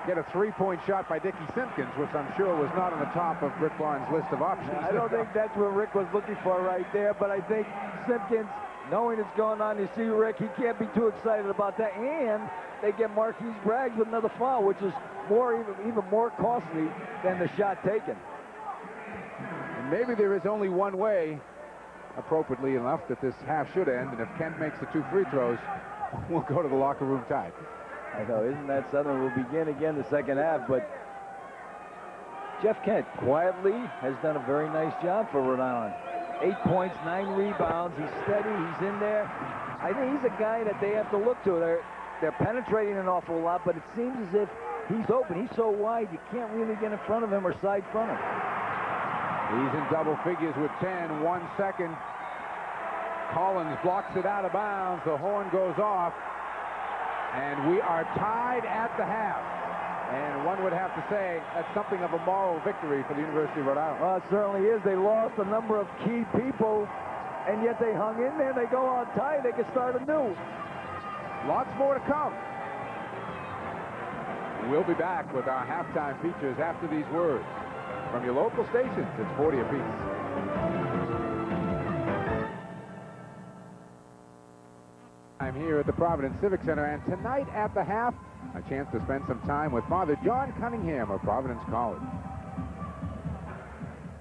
A: get a 3-point shot by Dickie Simpkins, which I'm sure was not on the top of Rick Barnes' list of options.
B: I don't think that's what Rick was looking for right there, but I think Simpkins, knowing it's going on, you see Rick, he can't be too excited about that, and they get Marquise Bragg with another foul, which is even more costly than the shot taken.
A: And maybe there is only one way, appropriately enough, that this half should end, and if Kent makes the 2 free throws, we'll go to the locker room tied.
B: I know, isn't that something? We'll begin again the second half, but Jeff Kent quietly has done a very nice job for Rhode Island. 8 points, 9 rebounds. He's steady. He's in there. I think he's a guy that they have to look to. They're penetrating an awful lot, but it seems as if he's open. He's so wide, you can't really get in front of him or side front him.
A: He's in double figures with 10. 1 second. Collins blocks it out of bounds. The horn goes off. And we are tied at the half. And one would have to say that's something of a moral victory for the University of Rhode Island.
B: Well, it certainly is. They lost a number of key people, and yet they hung in there. They go on tight. They can start anew.
A: Lots more to come. We'll be back with our halftime features after these words. From your local stations, it's 40 apiece. I'm here at the Providence Civic Center, and tonight at the half, a chance to spend some time with Father John Cunningham of Providence College.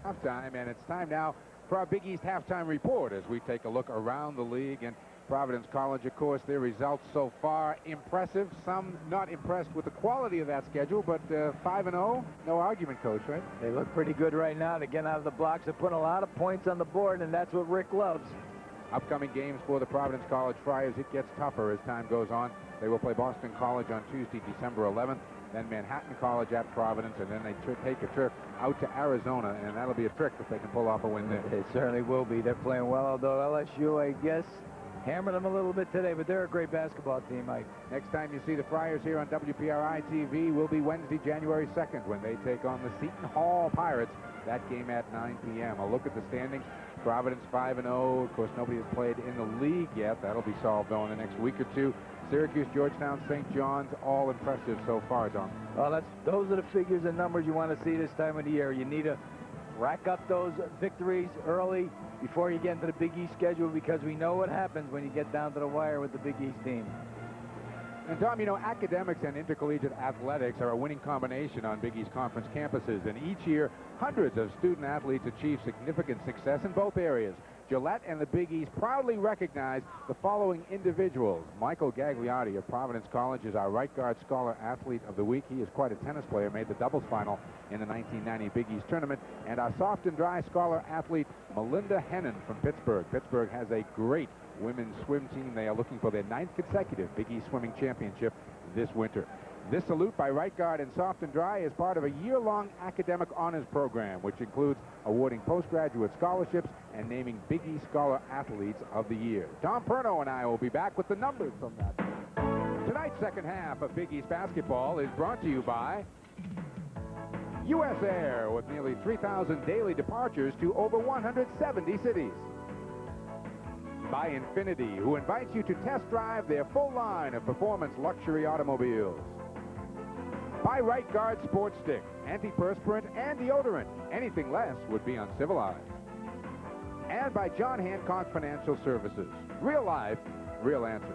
A: Halftime, and it's time now for our Big East halftime report as we take a look around the league. And Providence College, of course, their results so far impressive. Some not impressed with the quality of that schedule, but 5-0, no argument, Coach, right?
B: They look pretty good right now. They're getting out of the blocks. They're putting a lot of points on the board, and that's what Rick loves.
A: Upcoming games for the Providence College Friars, it gets tougher as time goes on. They will play Boston College on Tuesday, December 11th, then Manhattan College at Providence, and then they take a trip out to Arizona, and that'll be a trick if they can pull off a win there.
B: They certainly will be. They're playing well, although LSU, I guess, hammered them a little bit today, but they're a great basketball team, Mike.
A: Next time you see the Friars here on WPRI TV will be Wednesday, January 2nd, when they take on the Seton Hall Pirates. That game at 9 p.m. A look at the standings. Providence 5-0. Of course, nobody has played in the league yet. That'll be solved, though, in the next week or two. Syracuse, Georgetown, St. John's, all impressive so far, Don.
B: Well, those are the figures and numbers you want to see this time of the year. You need to rack up those victories early before you get into the Big East schedule, because we know what happens when you get down to the wire with the Big East team.
A: And Tom, you know, academics and intercollegiate athletics are a winning combination on Big East Conference campuses, and each year hundreds of student athletes achieve significant success in both areas. Gillette and the Big East proudly recognize the following individuals. Michael Gagliotti of Providence College is our right guard scholar athlete of the week. He is quite a tennis player, made the doubles final in the 1990 Big East tournament. And our soft and dry scholar athlete, Melinda Hennon from Pittsburgh. Pittsburgh has a great women's swim team. They are looking for their 9th consecutive Big East swimming championship this winter. This salute by right guard and soft and dry is part of a year-long academic honors program, which includes awarding postgraduate scholarships and naming Big East Scholar Athletes of the Year. Tom Perno and I will be back with the numbers from that. Tonight's second half of Big East basketball is brought to you by U.S. Air, with nearly 3,000 daily departures to over 170 cities. By Infinity, who invites you to test drive their full line of performance luxury automobiles. By Right Guard Sports Stick, antiperspirant and deodorant. Anything less would be uncivilized. And by John Hancock Financial Services. Real life, real answers.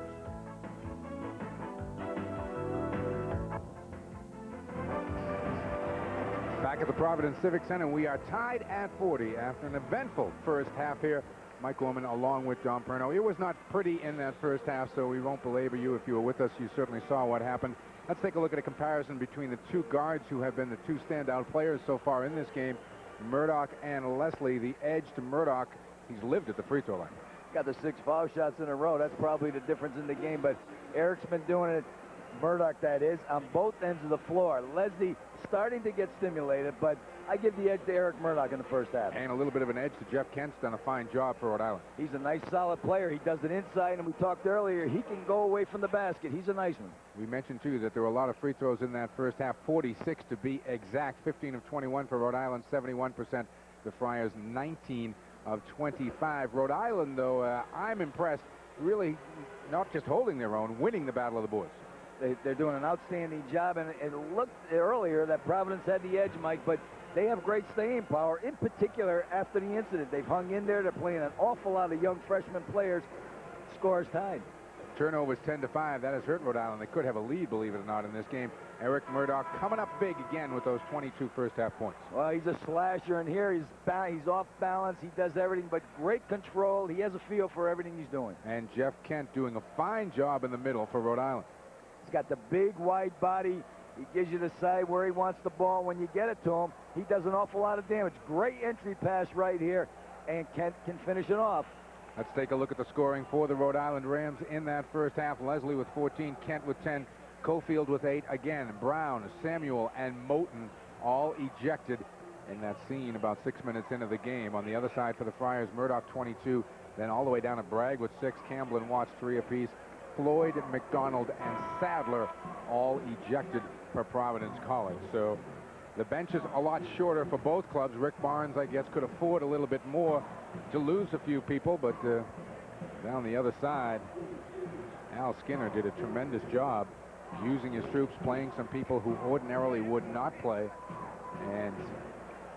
A: Back at the Providence Civic Center, we are tied at 40 after an eventful first half here. Mike Coleman along with Don Perno. It was not pretty in that first half, so we won't belabor you. If you were with us, you certainly saw what happened. Let's take a look at a comparison between the two guards who have been the two standout players so far in this game, Murdoch and Leslie. The edge to Murdoch, he's lived at the free throw line.
B: Got the 6 foul shots in a row. That's probably the difference in the game, but Eric's been doing it, Murdoch that is, on both ends of the floor. Leslie starting to get stimulated, but I give the edge to Eric Murdoch in the first half.
A: And a little bit of an edge to Jeff Kent's done a fine job for Rhode Island.
B: He's a nice, solid player. He does it inside, and we talked earlier, he can go away from the basket. He's a nice one.
A: We mentioned, too, that there were a lot of free throws in that first half, 46 to be exact, 15 of 21 for Rhode Island, 71%. The Friars, 19 of 25. Rhode Island, though, I'm impressed, really not just holding their own, winning the Battle of the Boards.
B: They're doing an outstanding job, and it looked earlier that Providence had the edge, Mike, but they have great staying power, in particular after the incident. They've hung in there. They're playing an awful lot of young freshman players. Scores tied.
A: Turnovers 10-5. That has hurt Rhode Island. They could have a lead, believe it or not, in this game. Eric Murdoch coming up big again with those 22 first-half points.
B: Well, he's a slasher, and here he's off balance. He does everything, but great control. He has a feel for everything he's doing.
A: And Jeff Kent doing a fine job in the middle for Rhode Island.
B: He's got the big, wide body. He gives you the side where he wants the ball. When you get it to him, he does an awful lot of damage. Great entry pass right here, and Kent can finish it off.
A: Let's take a look at the scoring for the Rhode Island Rams in that first half. Leslie with 14, Kent with 10, Cofield with 8. Again, Brown, Samuel, and Moten all ejected in that scene about 6 minutes into the game. On the other side for the Friars, Murdoch 22, then all the way down to Bragg with 6, Campbell and Watts 3 apiece. Floyd, McDonald, and Sadler all ejected for Providence College. So the bench is a lot shorter for both clubs. Rick Barnes, I guess, could afford a little bit more to lose a few people, but down the other side, Al Skinner did a tremendous job using his troops, playing some people who ordinarily would not play, and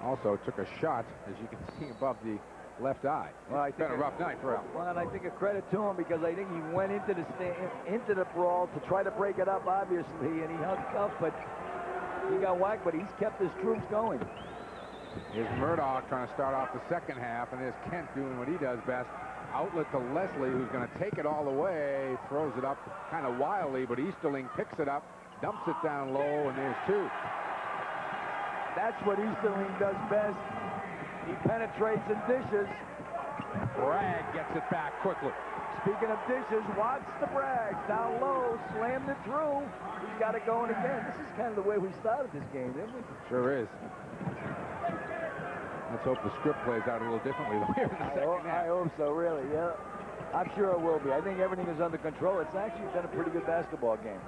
A: also took a shot, as you can see above the left eye. Well, it's been a rough night for Al.
B: Well, and I think a credit to him, because I think he went into the brawl to try to break it up, obviously, and he hung tough, but he got whacked, but he's kept his troops going.
A: Here's Murdoch trying to start off the second half, and there's Kent doing what he does best. Outlet to Leslie, who's going to take it all the way, throws it up kind of wildly, but Easterling picks it up, dumps it down low, and there's 2.
B: That's what Easterling does best. He penetrates and dishes.
A: Bragg gets it back quickly.
B: Speaking of dishes, watch the Bragg. Down low, slammed it through. He's got it going again. This is kind of the way we started this game, didn't we?
A: Sure is. Let's hope the script plays out a little differently here in the second half.
B: I hope so, really, yeah. I'm sure it will be. I think everything is under control. It's actually been a pretty good basketball game.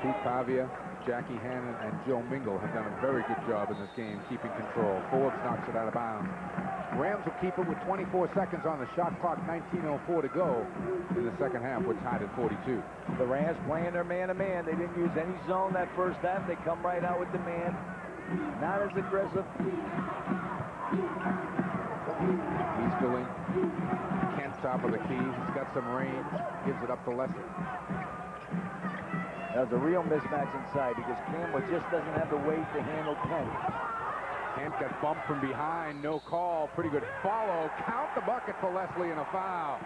A: Pete Pavia, Jackie Hannon, and Joe Mingle have done a very good job in this game, keeping control. Forbes knocks it out of bounds. Rams will keep it with 24 seconds on the shot clock, 19:04 to go in the second half. We're tied at 42.
B: The Rams playing their man-to-man. They didn't use any zone that first half. They come right out with the man. Not as aggressive.
A: Easterling, Kent top of the key. He's got some range. Gives it up to Leslie.
B: That was a real mismatch inside, because Campbell just doesn't have the weight to handle Kent.
A: Kent got bumped from behind. No call. Pretty good follow. Count the bucket for Leslie and a foul.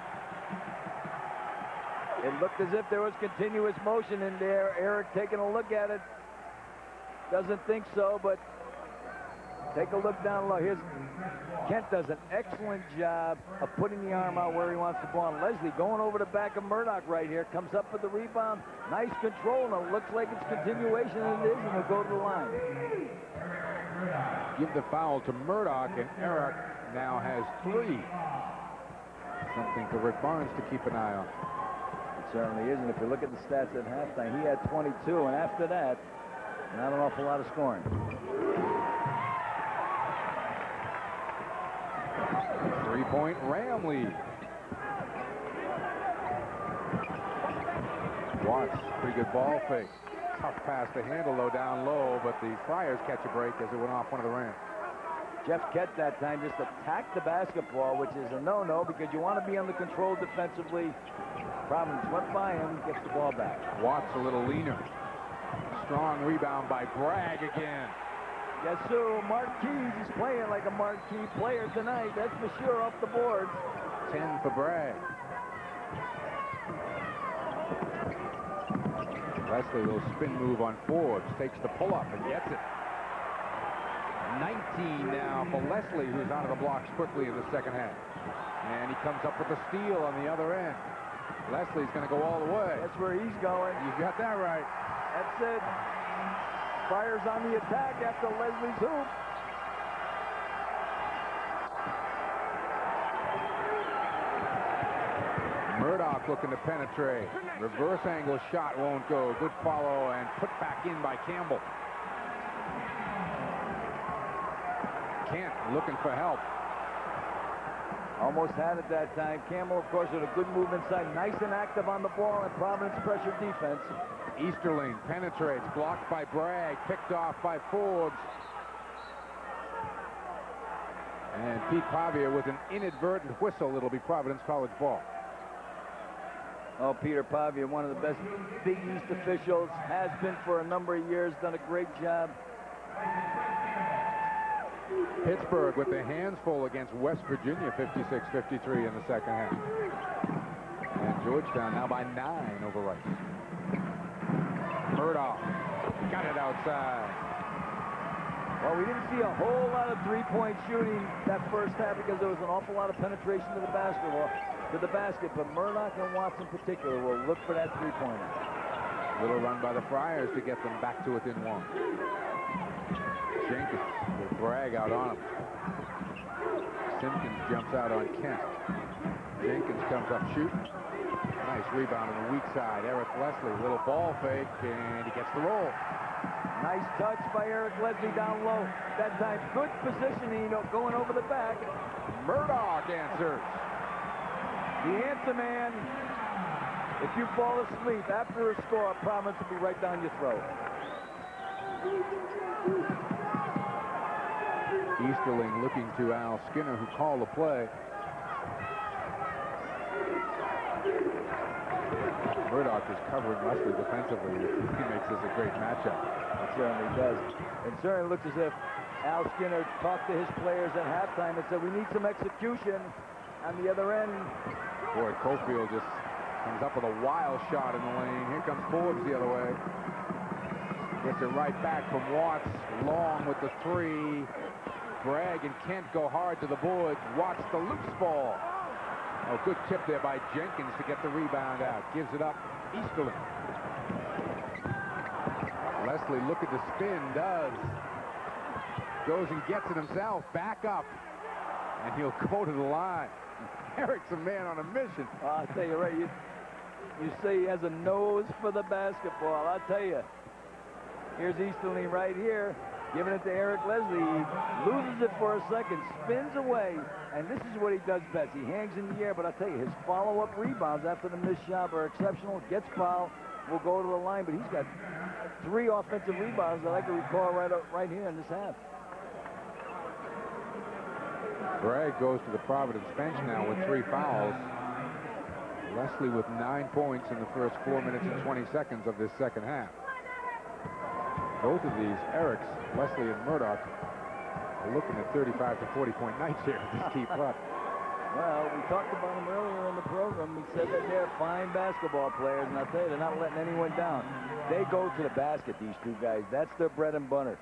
B: It looked as if there was continuous motion in there. Eric taking a look at it. Doesn't think so, but take a look down low. Here's Kent does an excellent job of putting the arm out where he wants the ball. And Leslie going over the back of Murdoch right here. Comes up for the rebound. Nice control, and it looks like it's continuation, and it is, and he'll go to the line.
A: Give the foul to Murdoch, and Eric now has 3. Something for Rick Barnes to keep an eye on.
B: It certainly is, and if you look at the stats at halftime, he had 22, and after that, Not an awful lot of scoring.
A: Three-point Ram lead. Watts, pretty good ball fake. Tough pass to handle, though, down low, but the Friars catch a break as it went off one of the Rams.
B: Jeff Kett that time just attacked the basketball, which is a no-no because you want to be under control defensively. Providence went by him, gets the ball back.
A: Watts a little leaner. Strong rebound by Bragg again.
B: Yes, sir. Marquis, he's playing like a marquee player tonight. That's for sure off the board.
A: 10 for Bragg. Leslie, a little spin move on Forbes. Takes the pull-up and gets it. 19 now for Leslie, who's out of the blocks quickly in the second half. And he comes up with a steal on the other end. Leslie's going to go all the way.
B: That's where he's going.
A: You got that right.
B: That's it. Friars on the attack after Leslie's hoop.
A: Murdoch looking to penetrate. Reverse angle shot won't go. Good follow and put back in by Campbell. Kent looking for help.
B: Almost had it that time. Campbell, of course, with a good move inside. Nice and active on the ball, and Providence pressure defense.
A: Easterling penetrates, blocked by Bragg, picked off by Forbes. And Pete Pavia with an inadvertent whistle. It'll be Providence College ball.
B: Oh, Peter Pavia, one of the best Big East officials, has been for a number of years, done a great job.
A: Pittsburgh with their hands full against West Virginia, 56-53 in the second half. And Georgetown now by 9 over Rice. Murdoch got it outside.
B: Well, we didn't see a whole lot of three-point shooting that first half because there was an awful lot of penetration to the basket, but Murdoch and Watts in particular will look for that three-pointer.
A: Little run by the Friars to get them back to within one. Jenkins with Bragg out on him. Simpkins jumps out on Kent. Jenkins comes up shooting. Nice rebound on the weak side. Eric Leslie, little ball fake, and he gets the roll.
B: Nice touch by Eric Leslie down low. That time, good positioning, going over the back.
A: Murdoch answers.
B: The answer man, if you fall asleep after a score, Providence will be right down your throat.
A: Easterling looking to Al Skinner, who called the play. Murdoch is covering Leslie defensively. He makes this a great matchup.
B: It certainly does. It certainly looks as if Al Skinner talked to his players at halftime and said, we need some execution on the other end.
A: Boy, Cofield just comes up with a wild shot in the lane. Here comes Forbes the other way. Gets it right back from Watts. Long with the three. Bragg and Kent go hard to the boards. Watts the loose ball. Oh, good tip there by Jenkins to get the rebound out. Gives it up. Easterling. Leslie looking to spin. Does. Goes and gets it himself. Back up. And he'll go to the line. Eric's a man on a mission.
B: I'll tell you right. You say he has a nose for the basketball. I'll tell you. Here's Easterling right here. Giving it to Eric Leslie. He loses it for a second, spins away, and this is what he does best. He hangs in the air, but I tell you, his follow-up rebounds after the missed shot are exceptional. Gets fouled, will go to the line, but he's got 3 offensive rebounds that I can recall right here in this half.
A: Bragg goes to the Providence bench now with 3 fouls. Leslie with 9 points in the first 4 minutes and 20 seconds of this second half. Both of these, Eric's, Leslie and Murdoch, are looking at 35 to 40-point nights here if this keeps up.
B: Well, we talked about them earlier in the program. We said that they're fine basketball players, and I'll tell you, they're not letting anyone down. They go to the basket, these two guys. That's their bread and butter.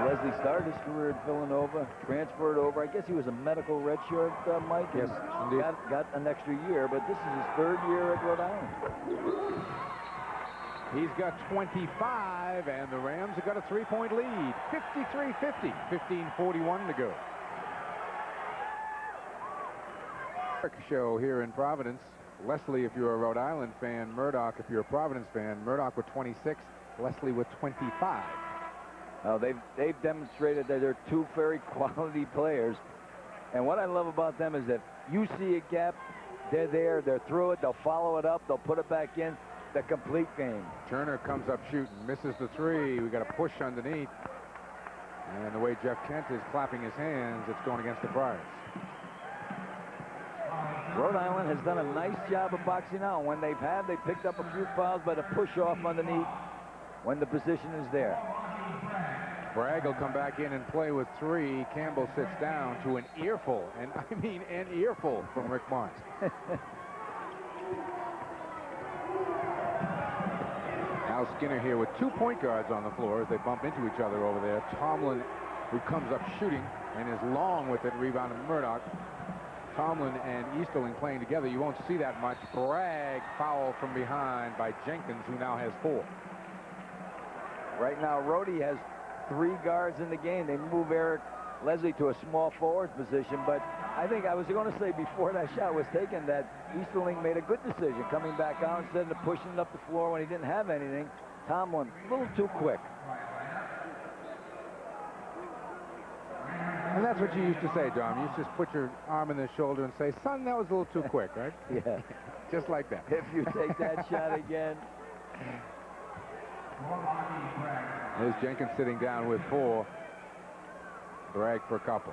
B: Leslie started his career at Villanova, transferred over. I guess he was a medical redshirt, Mike.
A: Yes, indeed.
B: Got an extra year, but this is his 3rd year at Rhode Island.
A: He's got 25, and the Rams have got a 3-point lead. 53-50, 15:41 to go. Show here in Providence. Leslie, if you're a Rhode Island fan, Murdoch, if you're a Providence fan, Murdoch with 26, Leslie with 25.
B: Well, they've demonstrated that they're two very quality players. And what I love about them is that you see a gap, they're there, they're through it, they'll follow it up, they'll put it back in, the complete game.
A: Turner comes up shooting, misses the three. We got a push underneath. And the way Jeff Kent is clapping his hands, it's going against the Friars.
B: Rhode Island has done a nice job of boxing out. When they've had, they picked up a few fouls by the push off underneath when the position is there.
A: Bragg will come back in and play with three. Campbell sits down to an earful, and I mean an earful from Rick Barnes. Al Skinner here with 2 point guards on the floor as they bump into each other over there. Tomlin, who comes up shooting and is long with it, rebounded Murdoch. Tomlin and Easterling playing together. You won't see that much. Bragg foul from behind by Jenkins, who now has 4.
B: Right now, Rhode has 3 guards in the game. They move Eric Leslie to a small forward position, but I think I was going to say before that shot was taken that Easterling made a good decision coming back out instead of pushing it up the floor when he didn't have anything. Tomlin, a little too quick.
A: And that's what you used to say, Dom. You used to just put your arm in their shoulder and say, son, that was a little too quick, right?
B: Yeah.
A: Just like that.
B: If you take that shot again.
A: There's Jenkins sitting down with 4. Bragg for a couple.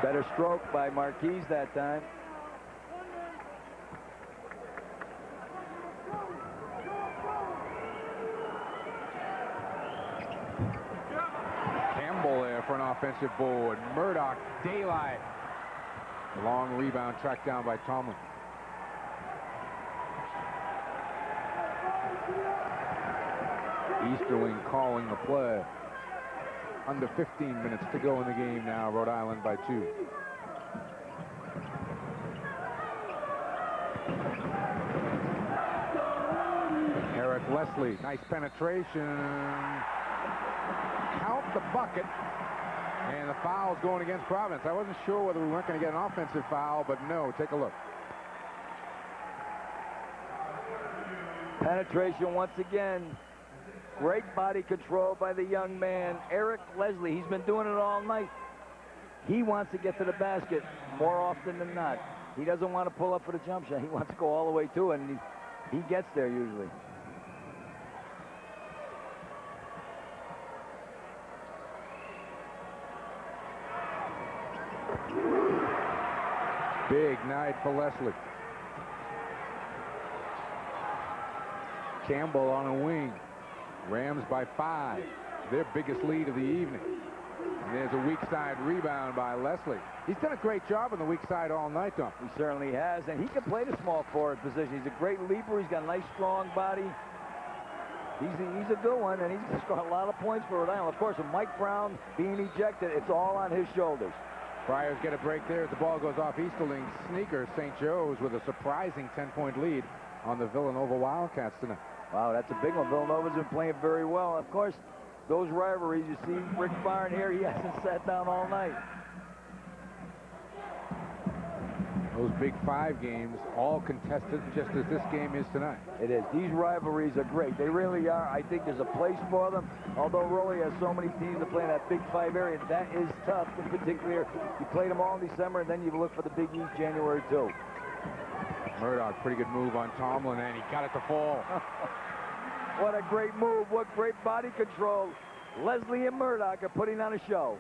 B: Better stroke by Marquise that time.
A: Campbell there for an offensive board. Murdoch, daylight. Long rebound tracked down by Tomlin. Easterling calling the play. Under 15 minutes to go in the game now. Rhode Island by 2. Eric Leslie, nice penetration. Count the bucket. And the foul's going against Providence. I wasn't sure whether we weren't going to get an offensive foul, but no, take a look.
B: Penetration once again. Great body control by the young man, Eric Leslie. He's been doing it all night. He wants to get to the basket more often than not. He doesn't want to pull up for the jump shot. He wants to go all the way to it, and he gets there usually.
A: Big night for Leslie. Campbell on a wing. Rams by 5. Their biggest lead of the evening. And there's a weak side rebound by Leslie. He's done a great job on the weak side all night, though.
B: He certainly has, and he can play the small forward position. He's a great leaper. He's got a nice, strong body. He's a good one, and he's scored a lot of points for Rhode Island. Of course, with Mike Brown being ejected, it's all on his shoulders.
A: Friars get a break there as the ball goes off Easterling's sneaker. St. Joe's with a surprising 10-point lead on the Villanova Wildcats tonight.
B: Wow, that's a big one. Villanova's been playing very well. Of course, those rivalries, you see Rick Barn here, he hasn't sat down all night.
A: Those Big 5 games, all contested just as this game is tonight.
B: It is. These rivalries are great. They really are. I think there's a place for them. Although Raleigh has so many teams that play in that Big 5 area, that is tough. In particular, you played them all in December, and then you look for the Big East January, too.
A: Murdoch, pretty good move on Tomlin, and he got it to fall.
B: What a great move. What great body control. Leslie and Murdoch are putting on a show.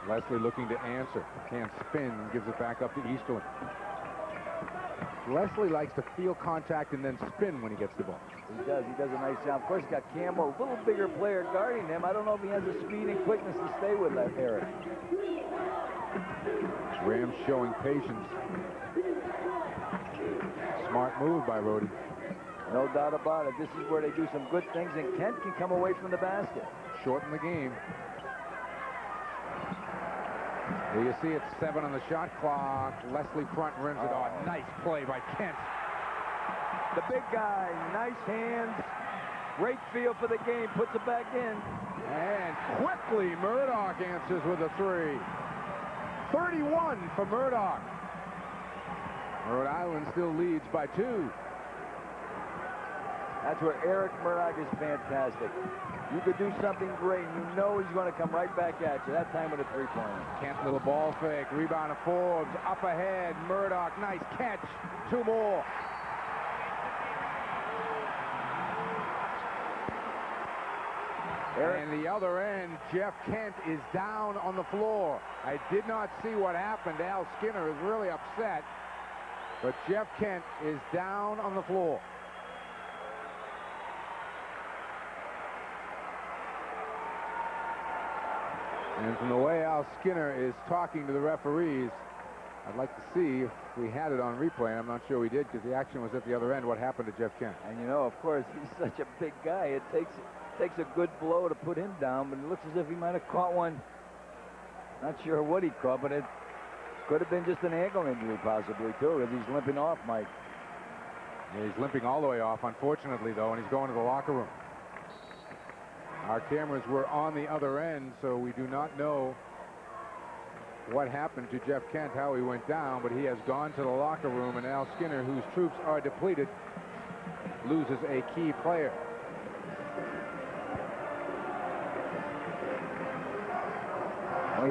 A: Leslie looking to answer. Can't spin. Gives it back up to Easterling. Leslie likes to feel contact and then spin when he gets the ball.
B: He does. He does a nice job. Of course, he's got Campbell, a little bigger player guarding him. I don't know if he has the speed and quickness to stay with that, Eric.
A: Rams showing patience. Smart move by Rhode.
B: No doubt about it. This is where they do some good things, and Kent can come away from the basket.
A: Shorten the game. There you see it's 7 on the shot clock. Leslie front rims it on. Nice play by Kent.
B: The big guy, nice hands, great feel for the game, puts it back in.
A: And quickly, Murdoch answers with a 3. 31 for Murdoch. Rhode Island still leads by 2.
B: That's where Eric Murdoch is fantastic. You could do something great, and you know he's going to come right back at you. That time with a three-pointer.
A: Kent, little ball fake. Rebound to Forbes. Up ahead. Murdoch. Nice catch. 2 more. And the other end, Jeff Kent is down on the floor. I did not see what happened. Al Skinner is really upset. But Jeff Kent is down on the floor. And from the way Al Skinner is talking to the referees, I'd like to see if we had it on replay. And I'm not sure we did because the action was at the other end. What happened to Jeff Kent?
B: And you know, of course, he's such a big guy. It takes a good blow to put him down, but it looks as if he might have caught one. Not sure what he caught, but it could have been just an ankle injury possibly, too, because he's limping off, Mike.
A: Yeah, he's limping all the way off, unfortunately, though, and he's going to the locker room. Our cameras were on the other end, so we do not know what happened to Jeff Kent, how he went down, but he has gone to the locker room, and Al Skinner, whose troops are depleted, loses a key player.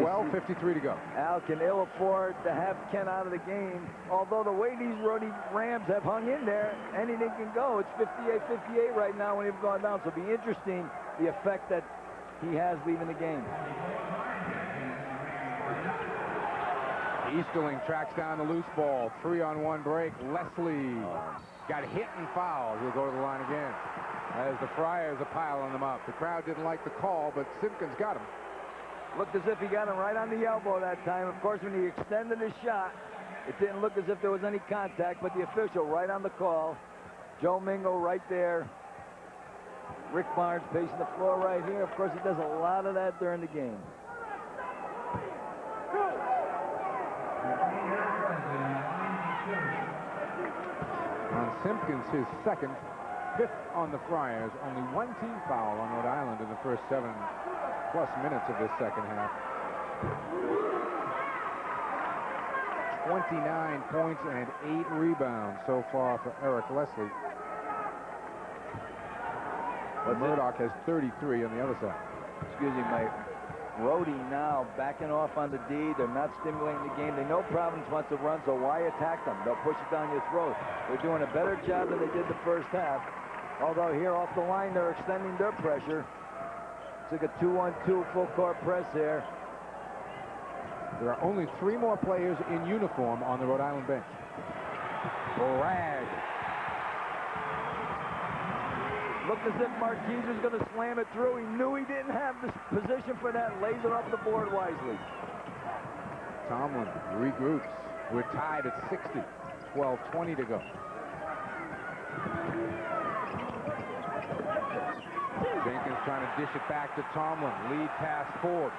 A: Well, 53 to go.
B: Al can ill afford to have Kent out of the game. Although the way these Rhode Rams have hung in there, anything can go. It's 58-58 right now when they've gone down. So it'll be interesting the effect that he has leaving the game.
A: Easterling tracks down the loose ball. 3-on-1 break. Leslie got hit and fouled. He'll go to the line again. As the Friars are piling them up. The crowd didn't like the call, but Simpkins got him.
B: Looked as if he got him right on the elbow that time. Of course, when he extended his shot, it didn't look as if there was any contact, but the official right on the call. Joe Mingo right there. Rick Barnes pacing the floor right here. Of course, he does a lot of that during the game.
A: On Simpkins, his second, 5th on the Friars. Only 1 team foul on Rhode Island in the first 7+ minutes of this second half. 29 points and 8 rebounds so far for Eric Leslie. But Murdoch has 33 on the other side.
B: Excuse me, Mike. Rhode now backing off on the D. They're not stimulating the game. They know Providence wants to run, so why attack them? They'll push it down your throat. They're doing a better job than they did the first half. Although here off the line, they're extending their pressure. It's like a 2-on-2 full court press here.
A: There are only 3 more players in uniform on the Rhode Island bench. Bragg.
B: Looked as if Marquise was going to slam it through. He knew he didn't have the position for that. Lays it off the board wisely.
A: Tomlin regroups. We're tied at 60. 12:20 to go. Jenkins trying to dish it back to Tomlin. Lead pass Forbes.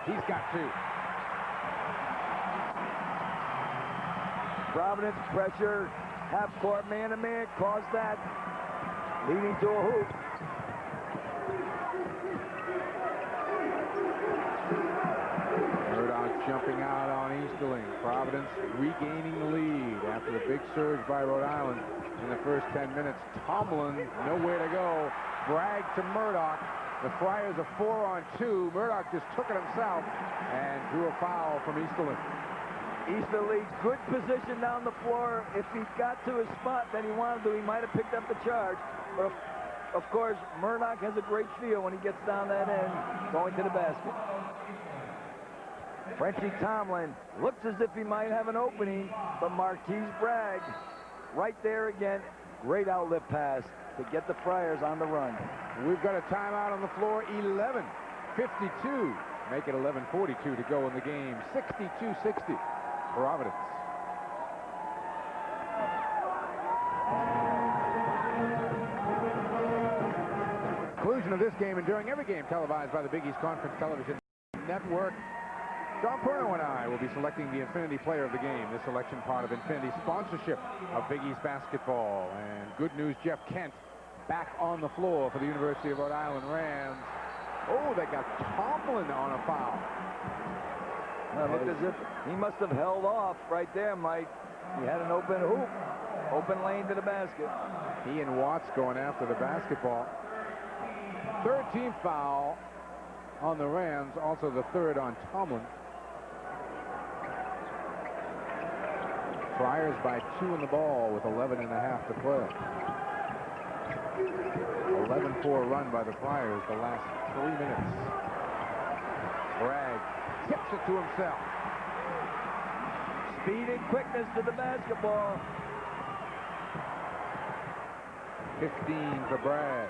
A: He's got 2.
B: Providence pressure, half court man-to-man, caused that, leading to a hoop.
A: Murdoch jumping out on Easterling. Providence regaining the lead after a big surge by Rhode Island in the first 10 minutes. Tomlin nowhere to go. Bragg to Murdoch. The Friars are 4-on-2. Murdoch just took it himself and drew a foul from Easterling.
B: Easterling, good position down the floor. If he got to his spot that he wanted to, he might have picked up the charge. But of course, Murdoch has a great feel when he gets down that end, going to the basket. Frenchie Tomlin looks as if he might have an opening, but Marquise Bragg right there again. Great outlet pass to get the Friars on the run.
A: We've got a timeout on the floor. 11:52. Make it 11:42 to go in the game. 62-60. Providence. Conclusion of this game and during every game televised by the Big East Conference Television Network. John Perno and I will be selecting the Infinity Player of the game. This selection part of Infinity's sponsorship of Big East basketball. And good news, Jeff Kent back on the floor for the University of Rhode Island Rams. Oh, they got Tomlin on a foul.
B: It looked as if he must have held off right there, Mike. He had an open hoop, open lane to the basket.
A: He and Watts going after the basketball. Third team foul on the Rams, also the third on Tomlin. Friars by 2 in the ball with 11.5 to play. 11-4 run by the Friars the last 3 minutes. Bragg tips it to himself.
B: Speed and quickness to the basketball.
A: 15 for Bragg.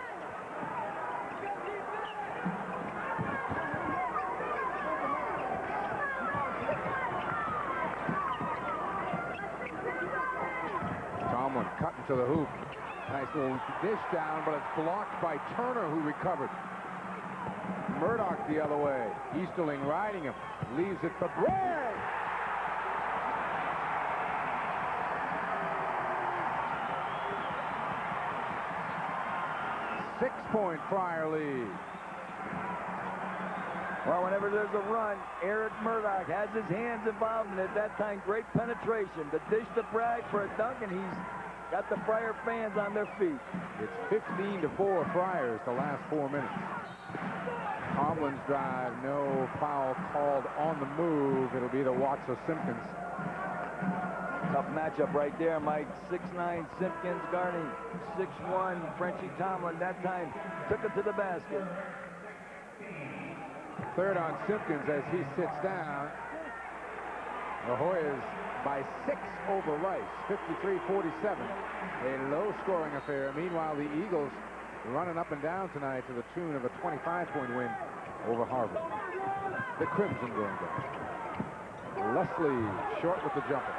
A: Tomlin cutting to the hoop. Nice little dish down, but it's blocked by Turner, who recovered. Murdoch the other way. Easterling riding him. Leaves it for Bragg. Six-point Friar lead.
B: Well, whenever there's a run, Eric Murdoch has his hands involved, and at that time, great penetration. The dish to Bragg for a dunk, and he's got the Friar fans on their feet.
A: It's 15-4 Friars the last 4 minutes. Tomlin's drive, no foul called on the move. It'll be the Watts or Simpkins.
B: Tough matchup right there, Mike. 6'9" Simpkins guarding 6'1" Frenchie Tomlin. That time took it to the basket.
A: Third on Simpkins as he sits down. The Hoyas by 6 over Rice, 53-47. A low-scoring affair. Meanwhile, the Eagles running up and down tonight to the tune of a 25-point win over Harvard. The Crimson going down. Leslie short with the jumper.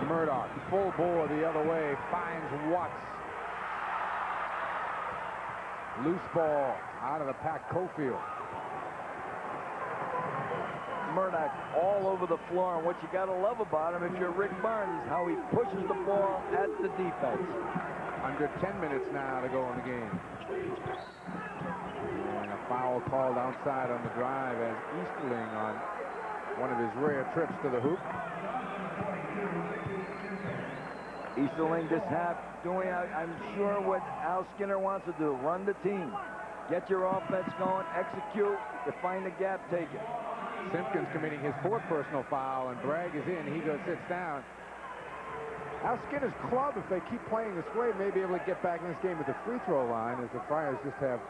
A: Murdoch, full bore the other way, finds Watts. Loose ball out of the pack, Cofield.
B: Murdoch all over the floor, and what you got to love about him if you're Rick Barnes is how he pushes the ball at the defense.
A: Under 10 minutes now to go in the game. And a foul called outside on the drive as Easterling on one of his rare trips to the hoop.
B: Easterling this half doing, I'm sure, what Al Skinner wants to do. Run the team. Get your offense going. Execute. Define the gap. Take it.
A: Simpkins committing his 4th personal foul, and Bragg is in. He goes, sits down. Al Skinner's club, if they keep playing this way, may be able to get back in this game at the free throw line, as the Friars just have,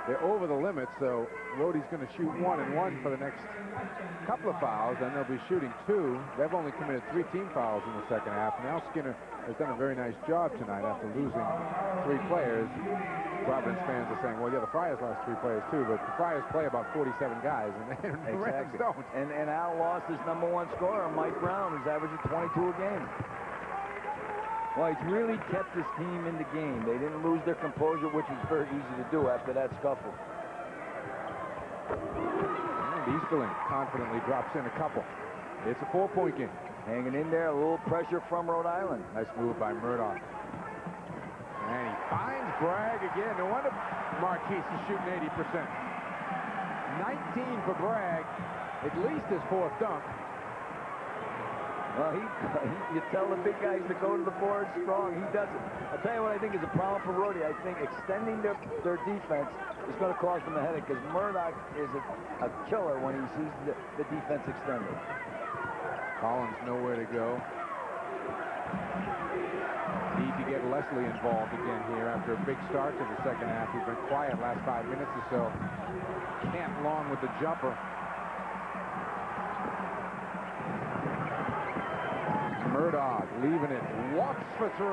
A: they're over the limit, so Rhode's going to shoot 1 and 1 for the next couple of fouls, and they'll be shooting 2. They've only committed 3 team fouls in the second half, and Al Skinner has done a very nice job tonight after losing 3 players. Providence fans are saying, well, yeah, the Friars lost 3 players too, but the Friars play about 47 guys, and the Rams don't.
B: And Al lost his #1 scorer, Mike Brown, who's averaging 22 a game. Well, he's really kept his team in the game. They didn't lose their composure, which was very easy to do after that scuffle.
A: And Easterling confidently drops in a couple. It's a 4-point game.
B: Hanging in there, a little pressure from Rhode Island.
A: Nice move by Murdoch. And he finds Bragg again. No wonder Marquise is shooting 80%. 19 for Bragg. At least his 4th dunk.
B: Well, you tell the big guys to go to the board strong. He doesn't. I'll tell you what I think is a problem for Rhode. I think extending their defense is going to cause them a headache, because Murdoch is a killer when he sees the defense extended.
A: Collins nowhere to go. Need to get Leslie involved again here after a big start to the second half. He's been quiet last 5 minutes or so. Can't long with the jumper. Murdoch leaving it. Watts for 3.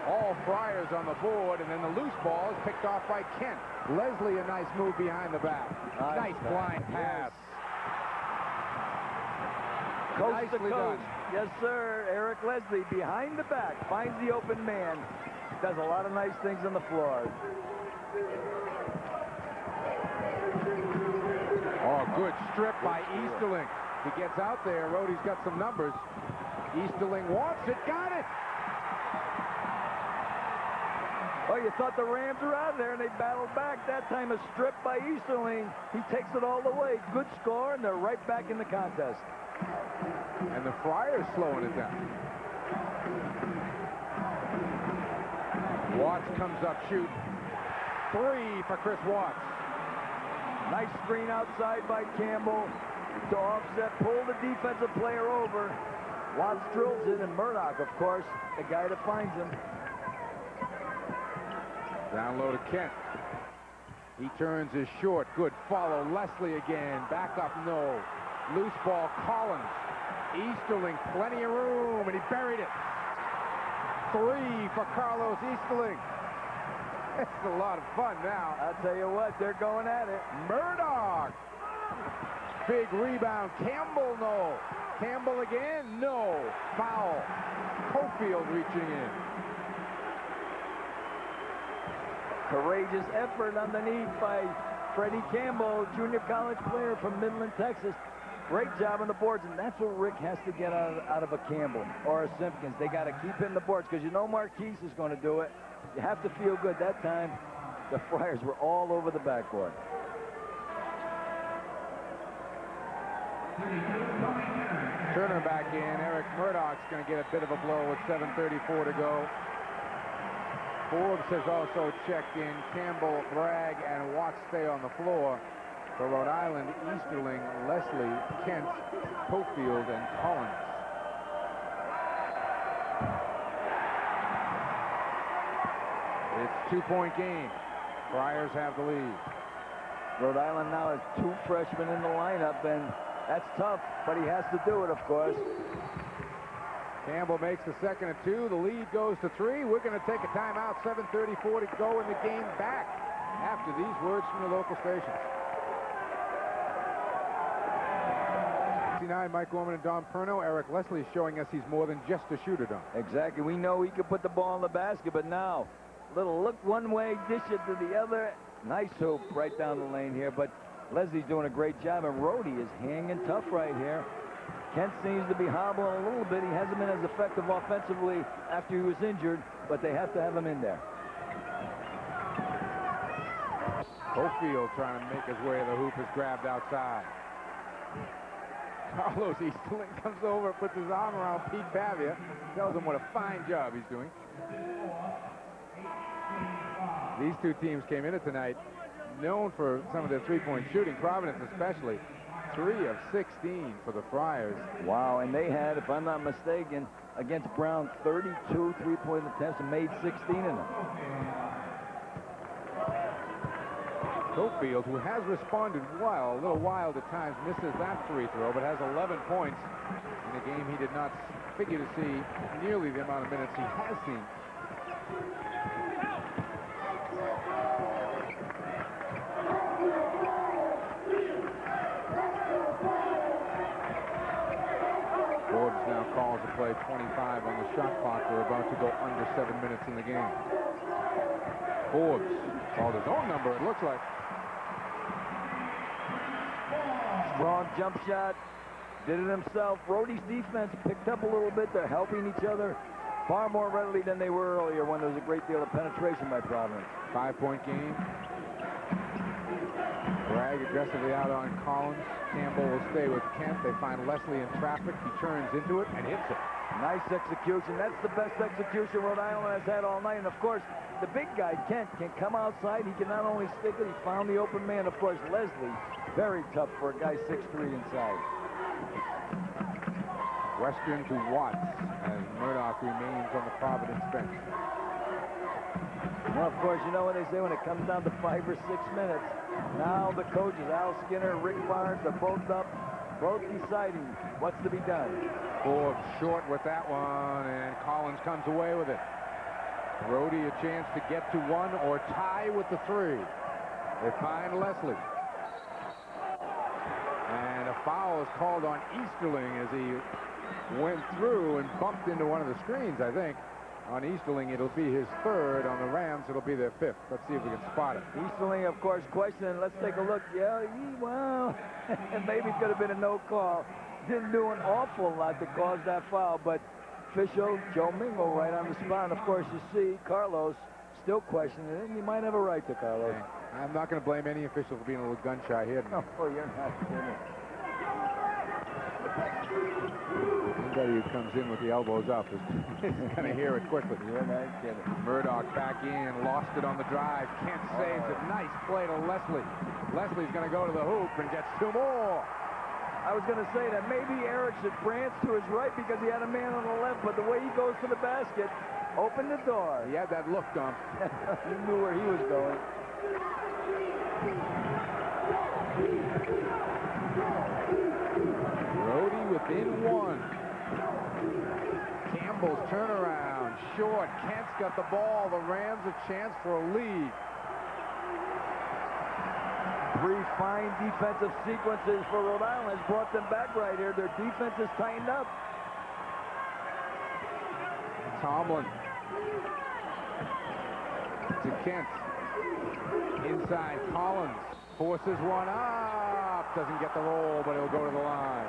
A: All Friars on the board, and then the loose ball is picked off by Kent. Leslie, a nice move behind the back. Nice blind pass.
B: Coast to coast. Yes, sir. Eric Leslie behind the back. Finds the open man. Does a lot of nice things on the floor.
A: Oh, good strip by Easterling. He gets out there. Rhodey's got some numbers. Easterling wants it. Got it.
B: Oh, you thought the Rams were out of there, and they battled back. That time a strip by Easterling. He takes it all the way. Good score, and they're right back in the contest.
A: And the Friars slowing it down. Watts comes up, shoot. 3 for Chris Watts.
B: Nice screen outside by Campbell to offset, pull the defensive player over. Watts drills it, and Murdoch, of course, the guy that finds him.
A: Down low to Kent. He turns his short. Good follow. Leslie again. Back up, no. Loose ball, Collins. Easterling, plenty of room, and he buried it. 3 for Carlos Easterling. It's a lot of fun now.
B: I'll tell you what, they're going at it.
A: Murdoch. Big rebound. Campbell, no. Campbell again, no. Foul. Cofield reaching in.
B: Courageous effort underneath by Freddie Campbell, junior college player from Midland, Texas. Great job on the boards, and that's what Rick has to get out of a Campbell or a Simpkins. They got to keep hitting the boards because you know Marquise is going to do it. You have to feel good. That time, the Friars were all over the backboard.
A: Turner back in. Eric Murdoch's going to get a bit of a blow with 7:34 to go. Forbes has also checked in. Campbell, Bragg, and Watts stay on the floor. For Rhode Island, Easterling, Leslie, Kent, Cofield, and Collins. It's a 2-point game. Friars have the lead.
B: Rhode Island now has 2 freshmen in the lineup, and that's tough, but he has to do it, of course.
A: Campbell makes the second of 2. The lead goes to 3. We're going to take a timeout. 7:34 to go in the game. Back after these words from the local station. 69, Mike Gorman and Don Perno. Eric Leslie is showing us he's more than just a shooter, Don.
B: Exactly. We know he can put the ball in the basket, but now, little look one way, dish it to the other. Nice hoop right down the lane here, but Leslie's doing a great job, and Rhode is hanging tough right here. Kent seems to be hobbling a little bit. He hasn't been as effective offensively after he was injured, but they have to have him in there.
A: Cofield trying to make his way to the hoop is grabbed outside. Carlos Easterling comes over, puts his arm around Pete Bavia, tells him what a fine job he's doing. These 2 teams came into tonight known for some of their three-point shooting, Providence especially. 3 of 16 for the Friars.
B: Wow, and they had, if I'm not mistaken, against Brown, 32 3-point attempts and made 16 in them.
A: Cofield, who has responded well, a little wild at times, misses that free throw, but has 11 points in a game he did not figure to see nearly the amount of minutes he has seen. Forbes now calls a play 25 on the shot clock. We're about to go under 7 minutes in the game. Forbes called his own number, it looks like.
B: Strong jump shot, did it himself. Rhode's defense picked up a little bit. They're helping each other far more readily than they were earlier when there was a great deal of penetration by Providence.
A: 5-point game. Bragg aggressively out on Collins. Campbell will stay with Kent. They find Leslie in traffic. He turns into it and hits it.
B: Nice execution. That's the best execution Rhode Island has had all night. And, of course, the big guy, Kent, can come outside. He can not only stick it, he found the open man. Of course, Leslie, very tough for a guy 6'3" inside.
A: Western to Watts as Murdoch remains on the Providence bench.
B: Well, of course, you know what they say when it comes down to 5 or 6 minutes. Now the coaches, Al Skinner, Rick Barnes, are both up, both deciding what's to be done.
A: Forbes short with that one, and Collins comes away with it. Rhode a chance to get to 1 or tie with the 3. They find Leslie. And a foul is called on Easterling as he went through and bumped into one of the screens, I think. On Easterling, it'll be his 3rd. On the Rams, it'll be their 5th. Let's see if we can spot it.
B: Easterling, of course, questioning. Let's take a look. Yeah, well, maybe it could have been a no call. Didn't do an awful lot to cause that foul, but official Joe Mingo right on the spot. And of course, you see Carlos still questioning it, and you might have a right to, Carlos.
A: Okay. I'm not going to blame any official for being a little gun shy here.
B: No, you're not kidding.
A: Anybody who comes in with the elbows up is going to hear it quickly.
B: You're not kidding.
A: Murdoch back in, lost it on the drive. Kent saves it. Nice play to Leslie. Leslie's going to go to the hoop and gets 2 more.
B: I was going to say that maybe Eric should branch to his right because he had a man on the left, but the way he goes to the basket opened the door.
A: He had that look, Dom.
B: He knew where he was going.
A: Rhode within 1. Campbell's turnaround, short. Kent's got the ball. The Rams a chance for a lead.
B: 3 fine defensive sequences for Rhode Island has brought them back right here. Their defense is tightened up.
A: Tomlin to Kent. Inside, Collins forces one up. Doesn't get the roll, but he'll go to the line.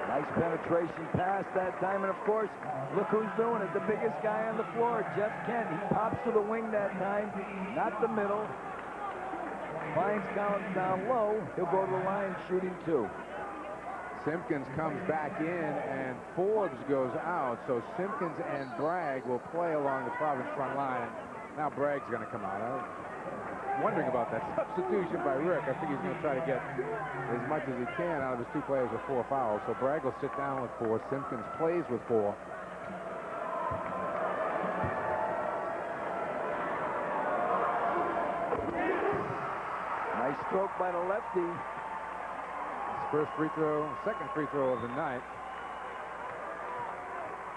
B: Nice penetration pass that time, and of course, look who's doing it. The biggest guy on the floor, Jeff Kent. He pops to the wing that time, not the middle. Finds Collins down low. He'll go to the line shooting 2.
A: Simpkins comes back in, and Forbes goes out. So Simpkins and Bragg will play along the Providence front line. Now Bragg's going to come out. I'm wondering about that substitution by Rick. I think he's going to try to get as much as he can out of his 2 players with 4 fouls. So Bragg will sit down with 4. Simpkins plays with 4.
B: Nice stroke by the lefty.
A: His first free throw, second free throw of the night.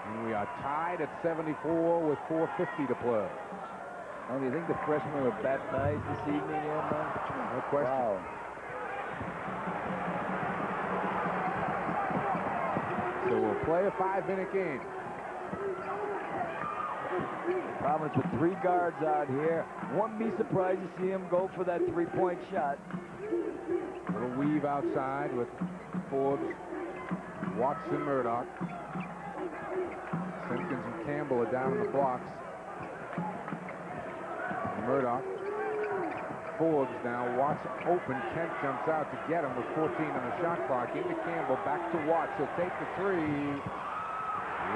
A: And we are tied at 74 with 4:50 to play.
B: Oh, do you think the freshmen were baptized this evening, man?
A: No question.
B: Wow.
A: So we'll play a 5-minute game.
B: Providence with 3 guards out here. Wouldn't be surprised to see him go for that 3-point shot.
A: Little weave outside with Forbes, Watson, Murdoch. Simpkins and Campbell are down in the blocks. Murdoch. Forbes now. Watts open. Kent jumps out to get him with 14 on the shot clock. Into Campbell. Back to Watts. He'll take the 3.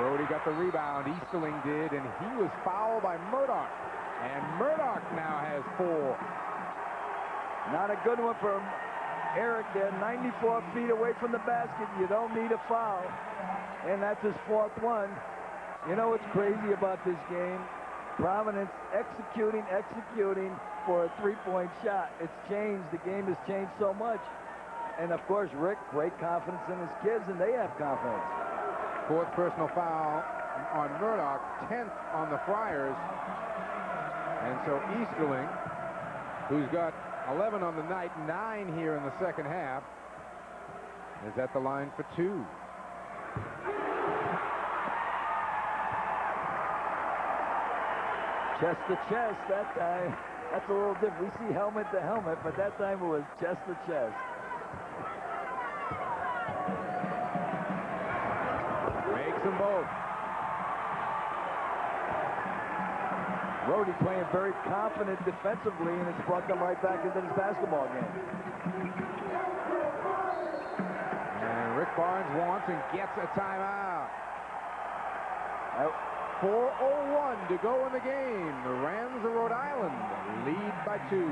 A: Rhode got the rebound. Easterling did, and he was fouled by Murdoch. And Murdoch now has 4.
B: Not a good one for Eric there. 94 feet away from the basket. You don't need a foul. And that's his 4th one. You know what's crazy about this game? Providence executing for a 3-point shot. It's changed. The game has changed so much. And of course, Rick, great confidence in his kids, and they have confidence.
A: 4th personal foul on Murdoch, 10th on the Friars. And so Easterling, who's got 11 on the night, 9 here in the second half, is at the line for 2.
B: Chest to chest that time. That's a little different. We see helmet to helmet, but that time it was chest to chest.
A: Makes them both.
B: Rhode playing very confident defensively, and it's brought them right back into this basketball game.
A: And Rick Barnes wants and gets a timeout. 4:01 to go in the game. The Rams of Rhode Island lead by 2.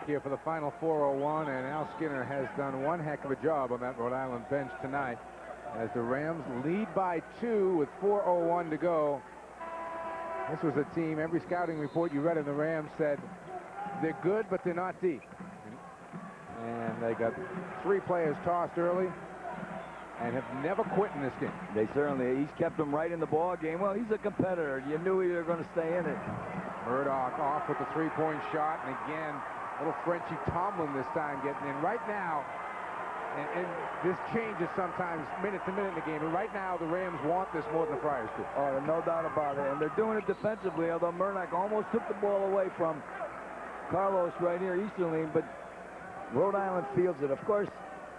A: Here for the final 4:01, and Al Skinner has done one heck of a job on that Rhode Island bench tonight as the Rams lead by 2 with 4:01 to go. This was a team, every scouting report you read in the Rams said they're good, but they're not deep. And they got 3 players tossed early and have never quit in this game.
B: They certainly, he's kept them right in the ball game. Well, he's a competitor. You knew he was going to stay in it.
A: Murdoch off with the 3-point shot, and again, little Frenchie Tomlin this time getting in. Right now, and this changes sometimes minute to minute in the game, but right now the Rams want this more than the Friars do.
B: Oh, no doubt about it. And they're doing it defensively, although Murdoch almost took the ball away from Carlos right here, Easterling, but Rhode Island fields it. Of course,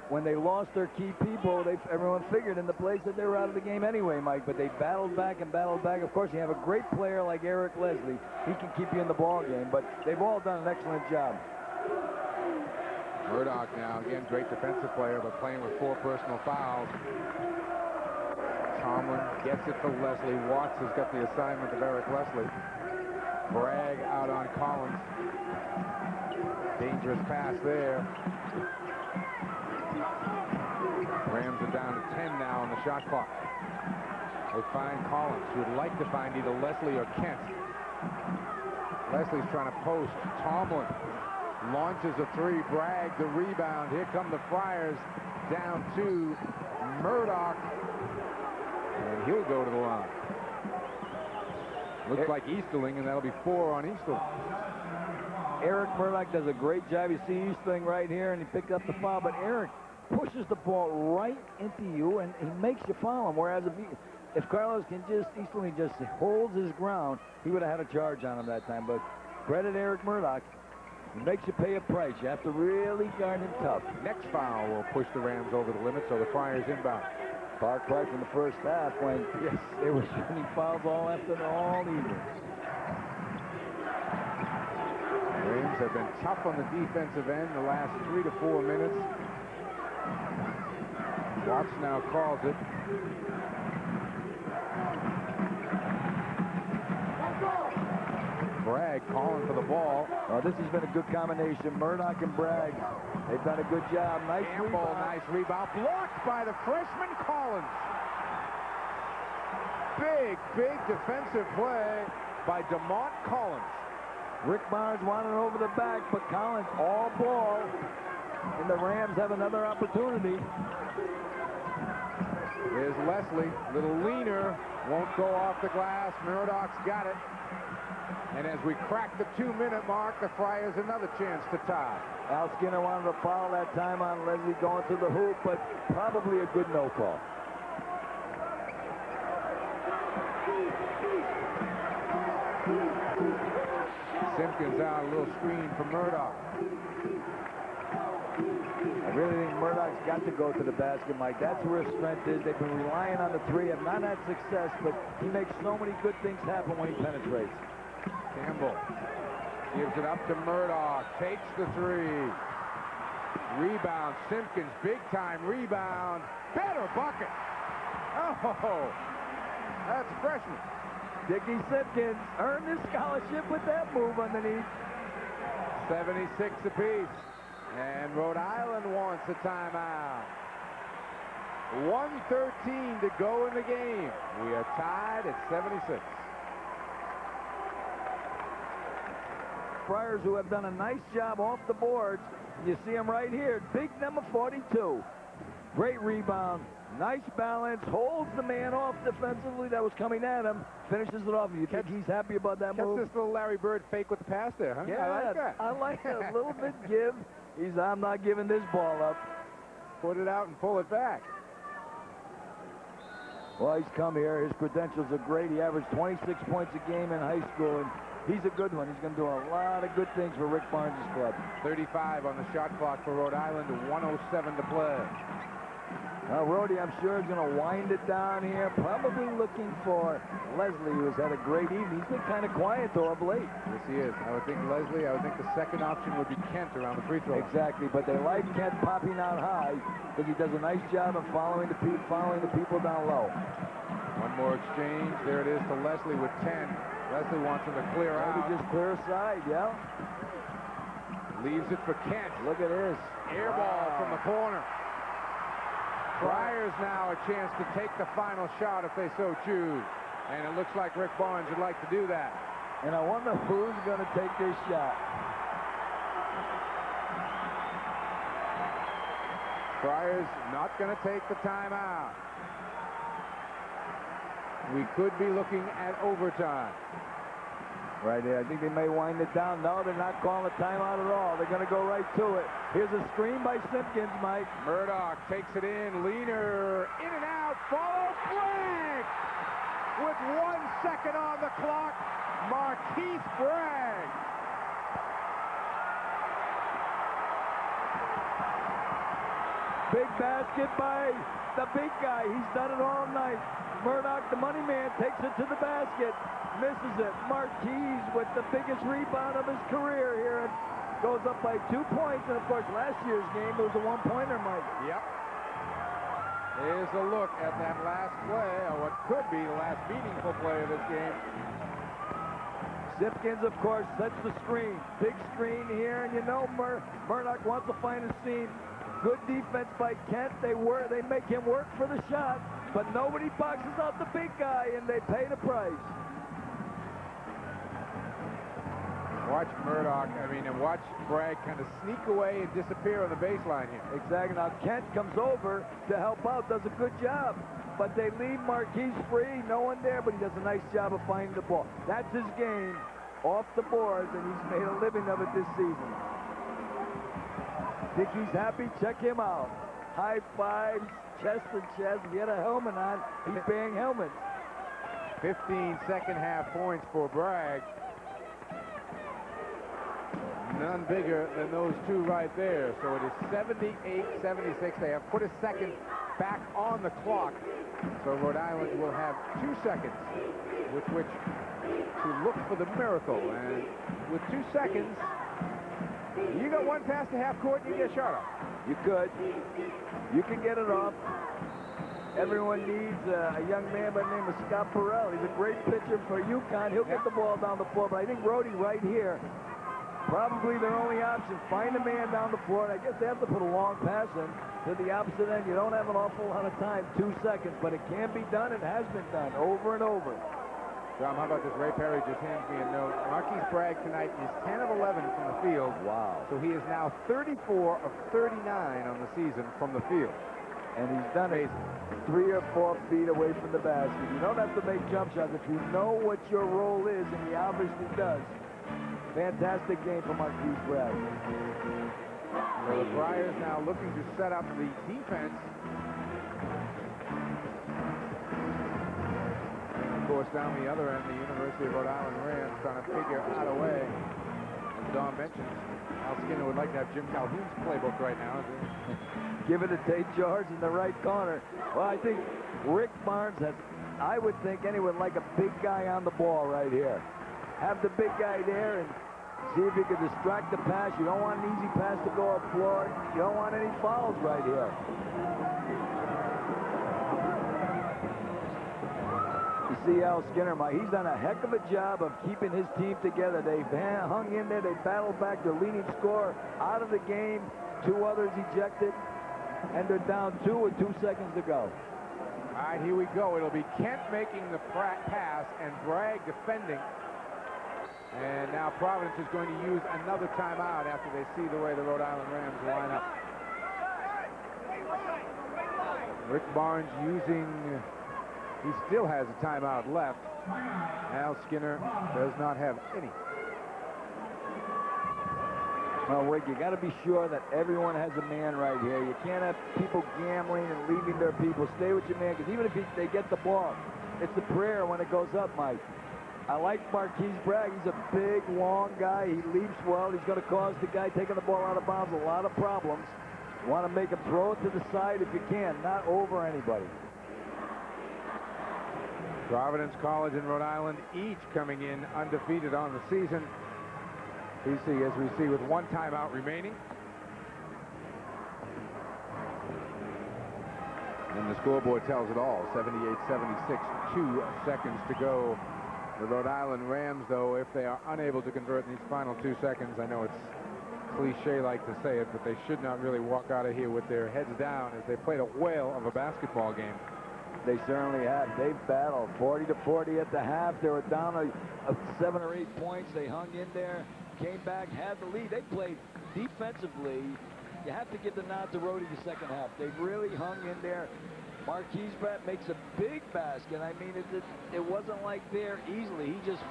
B: when they lost their key people, everyone figured in the place that they were out of the game anyway, Mike. But they battled back and battled back. Of course, you have a great player like Eric Leslie. He can keep you in the ball game. But they've all done an excellent job.
A: Murdoch now, again, great defensive player, but playing with 4 personal fouls. Tomlin gets it to Leslie. Watts has got the assignment of Eric Leslie. Bragg out on Collins. Dangerous pass there. Rams are down to 10 now on the shot clock. They find Collins, who would like to find either Leslie or Kent. Leslie's trying to post. Tomlin launches a 3. Bragg the rebound. Here come the Friars down to Murdoch. And he'll go to the line. Looks like Easterling, and that'll be 4 on Easterling.
B: Eric Murdoch does a great job. You see Easterling right here, and he picked up the foul. But Eric pushes the ball right into you, and he makes you foul him. Whereas if Carlos Easterling just holds his ground, he would have had a charge on him that time. But credit Eric Murdoch. He makes you pay a price. You have to really guard him tough.
A: Next foul will push the Rams over the limit, so the Friars inbound.
B: Park Price in the first half when, yes, they were shooting fouls all evening.
A: Rams have been tough on the defensive end the last 3 to 4 minutes. Watts now calls it. Bragg calling for the ball.
B: Oh, this has been a good combination. Murdoch and Bragg. They've done a good job. Nice rebound.
A: Nice rebound. Blocked by the freshman Collins. Big defensive play by DeMont Collins.
B: Rick Barnes wanted it over the back, but Collins all ball. And the Rams have another opportunity.
A: There's Leslie, little leaner, won't go off the glass. Murdoch's got it. And as we crack the 2-minute mark, the Friars another chance to tie.
B: Al Skinner wanted to foul that time on Leslie going to the hoop, but probably a good no call.
A: Simpkins out, a little screen for Murdoch.
B: I really think Murdoch's got to go to the basket, Mike. That's where his strength is. They've been relying on the 3, have not had success, but he makes so many good things happen when he penetrates.
A: Campbell gives it up to Murdoch, takes the 3. Rebound, Simpkins, big-time rebound. Better bucket. Oh, that's freshman.
B: Dickie Simpkins earned his scholarship with that move underneath.
A: 76 apiece. And Rhode Island wants a timeout. 1:13 to go in the game. We are tied at 76.
B: Friars, who have done a nice job off the boards. You see him right here. Big number 42. Great rebound. Nice balance. Holds the man off defensively that was coming at him. Finishes it off. You think he's happy about that move?
A: Catch this little Larry Bird fake with the pass there, huh?
B: Yeah,
A: I like that.
B: I like it. A little bit give. I'm not giving this ball up.
A: Put it out and pull it back.
B: Well, he's come here. His credentials are great. He averaged 26 points a game in high school, and he's a good one. He's going to do a lot of good things for Rick Barnes' club.
A: 35 on the shot clock for Rhode Island, 1:07 to play.
B: Now, Rhode, I'm sure, is going to wind it down here, probably looking for Leslie, who has had a great evening. He's been kind of quiet, though, of late.
A: Yes, he is. I would think Leslie. I would think the second option would be Kent around the free throw line.
B: Exactly, but they like Kent popping out high because he does a nice job of following the people down low.
A: One more exchange. There it is to Leslie with 10. Leslie wants him to clear out.
B: Maybe just clear aside, yeah.
A: Leaves it for Kent.
B: Look at this.
A: Air ball from the corner. Friars now a chance to take the final shot if they so choose. And it looks like Rick Barnes would like to do that.
B: And I wonder who's going to take this shot.
A: Friars not going to take the timeout. We could be looking at overtime.
B: Right there. I think they may wind it down. No, they're not calling a timeout at all. They're going to go right to it. Here's a screen by Simpkins, Mike.
A: Murdoch takes it in. Leaner in and out. Follow Bragg. With 1 second on the clock, Marquise Bragg.
B: basket by the big guy. He's done it all night. Murdoch, the money man, takes it to the basket. Misses it. Marquise with the biggest rebound of his career here. And goes up by 2 points. And, of course, last year's game, it was a one-pointer, Mike.
A: Yep. Here's a look at that last play, or what could be the last meaningful play of this game.
B: Simpkins, of course, sets the screen. Big screen here, and you know Murdoch wants to find a seam. Good defense by Kent. They make him work for the shot, but nobody boxes out the big guy, and they pay the price.
A: Watch Murdoch, and watch Bragg kind of sneak away and disappear on the baseline here.
B: Exactly. Now, Kent comes over to help out, does a good job. But they leave Marquise free, no one there, but he does a nice job of finding the ball. That's his game, off the boards, and he's made a living of it this season. Think he's happy? Check him out. High fives, chest to chest. If he had a helmet on, he's banging helmets.
A: 15 second-half points for Bragg. None bigger than those two right there. So it is 78-76. They have put a second back on the clock. So Rhode Island will have 2 seconds with which to look for the miracle. And with 2 seconds, you got one pass to half court and you get a shot off.
B: You could. You can get it off. Everyone needs a young man by the name of Scott Burrell. He's a great pitcher for UConn. He'll get the ball down the floor, but I think Rhode right here, probably their only option. Find a man down the floor, and I guess they have to put a long pass in to the opposite end. You don't have an awful lot of time, 2 seconds, but it can be done. It has been done over and over.
A: Tom, how about this? Ray Perry just hands me a note. Marquise Bragg tonight is 10 of 11 from the field.
B: Wow.
A: So he is now 34 of 39 on the season from the field.
B: And he's done it 3 or 4 feet away from the basket. You don't have to make jump shots if you know what your role is, and he obviously does. Fantastic game for Marquise Bragg.
A: So the Friars now looking to set up the defense. And of course, down the other end, the University of Rhode Island Rams trying to figure out a way. As Don mentioned, Al Skinner would like to have Jim Calhoun's playbook right now.
B: Give it to Tate George in the right corner. Well, I think Rick Barnes has, I would think anyone like a big guy on the ball right here. Have the big guy there and see if you can distract the pass. You don't want an easy pass to go up floor. You don't want any fouls right here. You see Al Skinner, he's done a heck of a job of keeping his team together. They've hung in there. They battled back. Their leading scorer out of the game. 2 others ejected. And they're down 2 with 2 seconds to go.
A: All right, here we go. It'll be Kent making the pass and Bragg defending. And now Providence is going to use another timeout after they see the way the Rhode Island Rams line up. Rick Barnes he still has a timeout left. Al Skinner does not have any.
B: Well, Rick, you got to be sure that everyone has a man right here. You can't have people gambling and leaving their people. Stay with your man, because even if they get the ball, it's a prayer when it goes up, Mike. I like Marquise Bragg. He's a big, long guy. He leaps well. He's going to cause the guy taking the ball out of bounds a lot of problems. You want to make him throw it to the side if you can, not over anybody.
A: Providence College and Rhode Island each coming in undefeated on the season. PC, as we see, with 1 timeout remaining. And the scoreboard tells it all, 78-76, 2 seconds to go. The Rhode Island Rams, though, if they are unable to convert in these final 2 seconds, I know it's cliche-like to say it, but they should not really walk out of here with their heads down as they played a whale of a basketball game.
B: They certainly have. They've battled 40-40 at the half. They were down 7 or 8 points. They hung in there, came back, had the lead. They played defensively. You have to give the nod to Rhode the second half. They really hung in there. Marquise Bragg makes a big basket. I mean, it wasn't like there easily. He just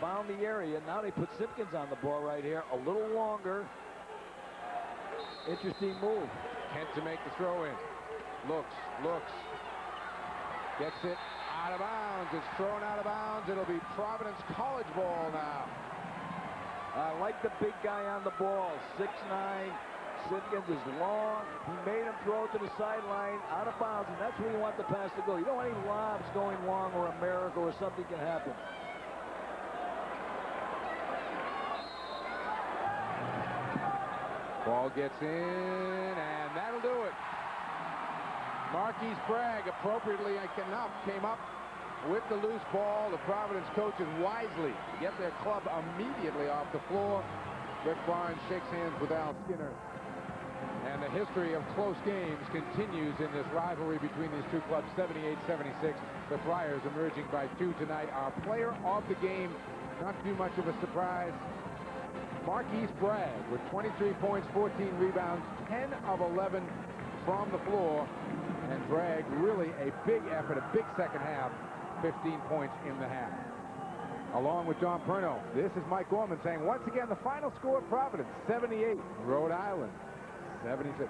B: found the area. Now they put Simpkins on the ball right here. A little longer. Interesting move.
A: Kent to make the throw in. Looks. Gets it out of bounds. It's thrown out of bounds. It'll be Providence College ball now.
B: I like the big guy on the ball. 6'9", Simpkins is long. He made him throw it to the sideline, out of bounds, and that's where you want the pass to go. You don't want any lobs going long or a miracle or something can happen.
A: Ball gets in, and that'll do it. Marquise Bragg appropriately came up with the loose ball. The Providence coaches wisely get their club immediately off the floor. Rick Barnes shakes hands with Al Skinner. And the history of close games continues in this rivalry between these two clubs, 78-76. The Friars emerging by 2 tonight. Our player of the game, not too much of a surprise, Marquise Bragg with 23 points, 14 rebounds, 10 of 11 from the floor. And Bragg really a big effort, a big second half, 15 points in the half. Along with John Perno, this is Mike Gorman saying once again the final score at Providence, 78, Rhode Island, 76.